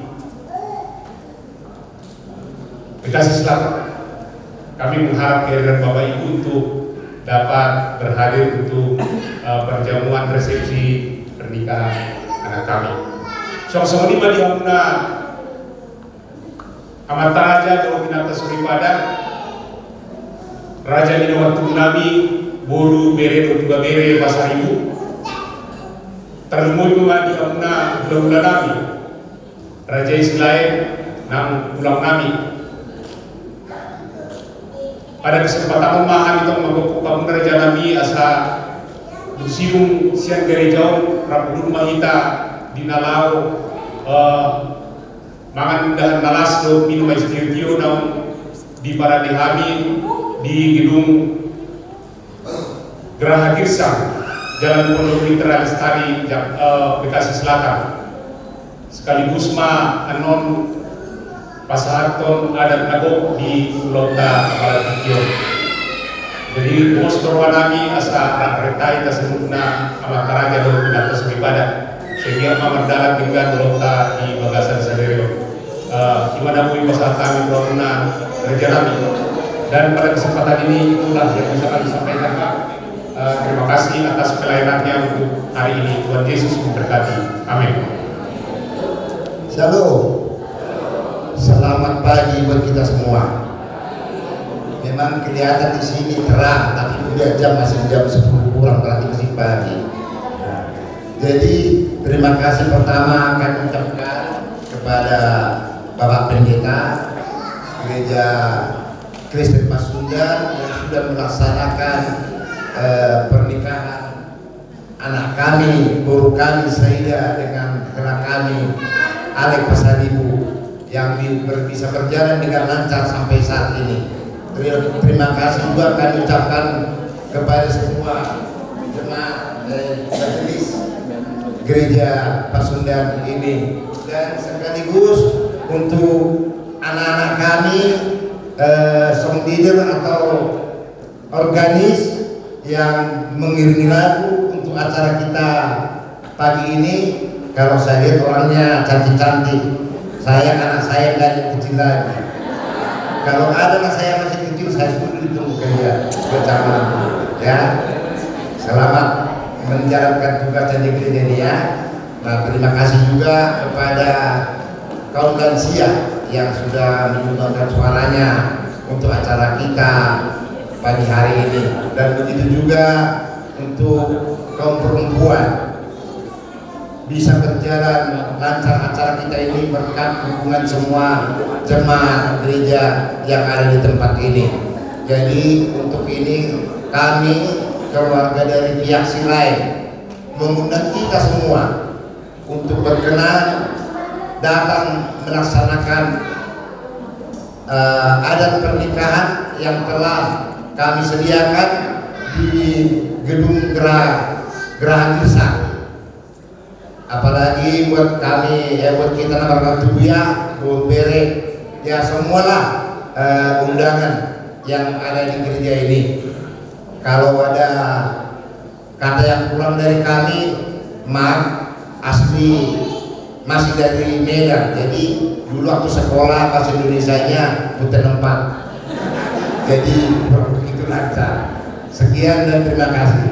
Selatan. Kami mengharap kehadiran Bapak Ibu untuk dapat berhadir untuk perjamuan resepsi pernikahan anak kami. Sama-sama lima di hamna amat raja do binata suripada raja di waktu nami boru bere do juga bere Pasar Ibu terlumui di hamna bulan nami raja Islaim nang ulang nami. Pada kesempatan memahami itu menggopuk kamu raja Nabi asa Lusium siang gerejau Rabu Mahita di Nalau mangan dahan nalas do minum istirtio naum di Paradihami di Gedung Geraha Girsang Jalan Pondok Mitra Lestari Bekasi Selatan. Sekaligus ma anon pasahaton adat nagok di Lota Paradikio. Jadi bos berwanami asa retai tasemuna amat taraja do atas ibadah sehingga mamardalan dengan Lota di Bagasan Saderio. Gimana pun pasal kami berwana Raja Nabi. Dan pada kesempatan ini itulah yang bisa kami sampaikan Pak. Terima kasih atas pelayanannya untuk hari ini. Tuhan Yesus memberkati. Amin. Shalom. Selamat pagi buat kita semua. Memang kelihatan di sini terang, tapi udah jam masih jam 10 kurang, berarti masih pagi. Jadi terima kasih pertama kami ucapkan kepada Bapak Pendeta Gereja Kristen Pasundan yang sudah melaksanakan pernikahan anak kami, guru kami Saida dengan kera kami Ale Pasaribu yang bisa berjalan dengan lancar sampai saat ini. Terima kasih juga kami ucapkan kepada semua jemaat majelis gereja Pasundan ini, dan sekaligus untuk anak-anak kami song leader atau organis yang mengiringi lagu untuk acara kita pagi ini. Kalau saya lihat orangnya cantik-cantik, anak saya dari kecil lagi. Kalau ada anak saya masih kecil, saya suruh ditunggu kerja bersama, ya. Selamat menjalankan tugas di gereja ini, ya. Nah, terima kasih juga kepada kaum lansia yang sudah menyumbangkan suaranya untuk acara kita pagi hari ini, dan begitu juga untuk kaum perempuan bisa berjalan lancar acara kita ini berkat dukungan semua jemaat gereja yang ada di tempat ini. Jadi untuk ini kami keluarga dari pihak Silai mengundang kita semua untuk berkenan datang melaksanakan adat pernikahan yang telah kami sediakan di gedung Geraha Girsa. Apalagi buat kami, buat kita nama Tubuya, Bere, ya semualah undangan yang ada di gereja ini. Kalau ada kata yang kurang dari kami, maaf, asli masih dari Medan. Jadi dulu waktu sekolah bahasa Indonesianya bukan 4. Jadi begitu lancar. Sekian dan terima kasih.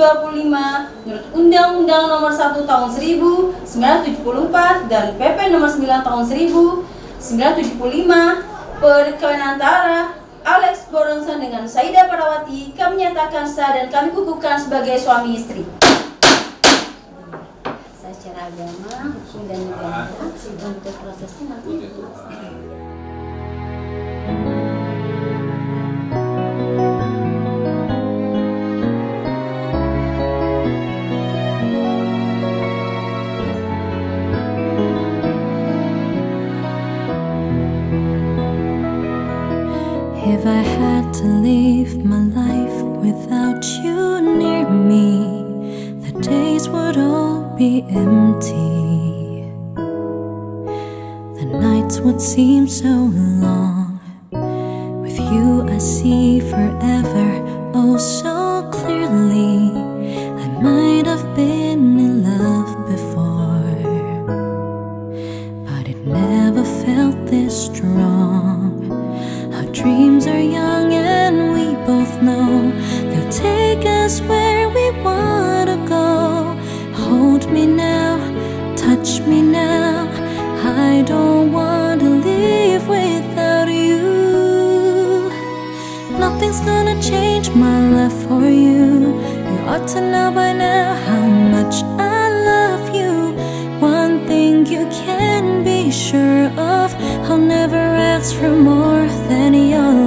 menurut Undang-Undang Nomor 1 Tahun 1974 dan PP Nomor 9 Tahun 1975, perkawinan antara Alex Boronson dengan Saida Parawati kami nyatakan sah dan kami kukuhkan sebagai suami istri. Secara agama, hukum dan negara, untuk prosesnya nanti. If I had to live my life without you near me, the days would all be empty. The nights would seem so long. With you I see forever, oh so clearly. I might have been in love before, but it never felt this strong. Dreams are young and we both know they'll take us where we want to go. Hold me now, touch me now, I don't want to live without you. Nothing's gonna change my love for you. You ought to know by now how much I love you. One thing you can be sure of, I'll never ask for more than your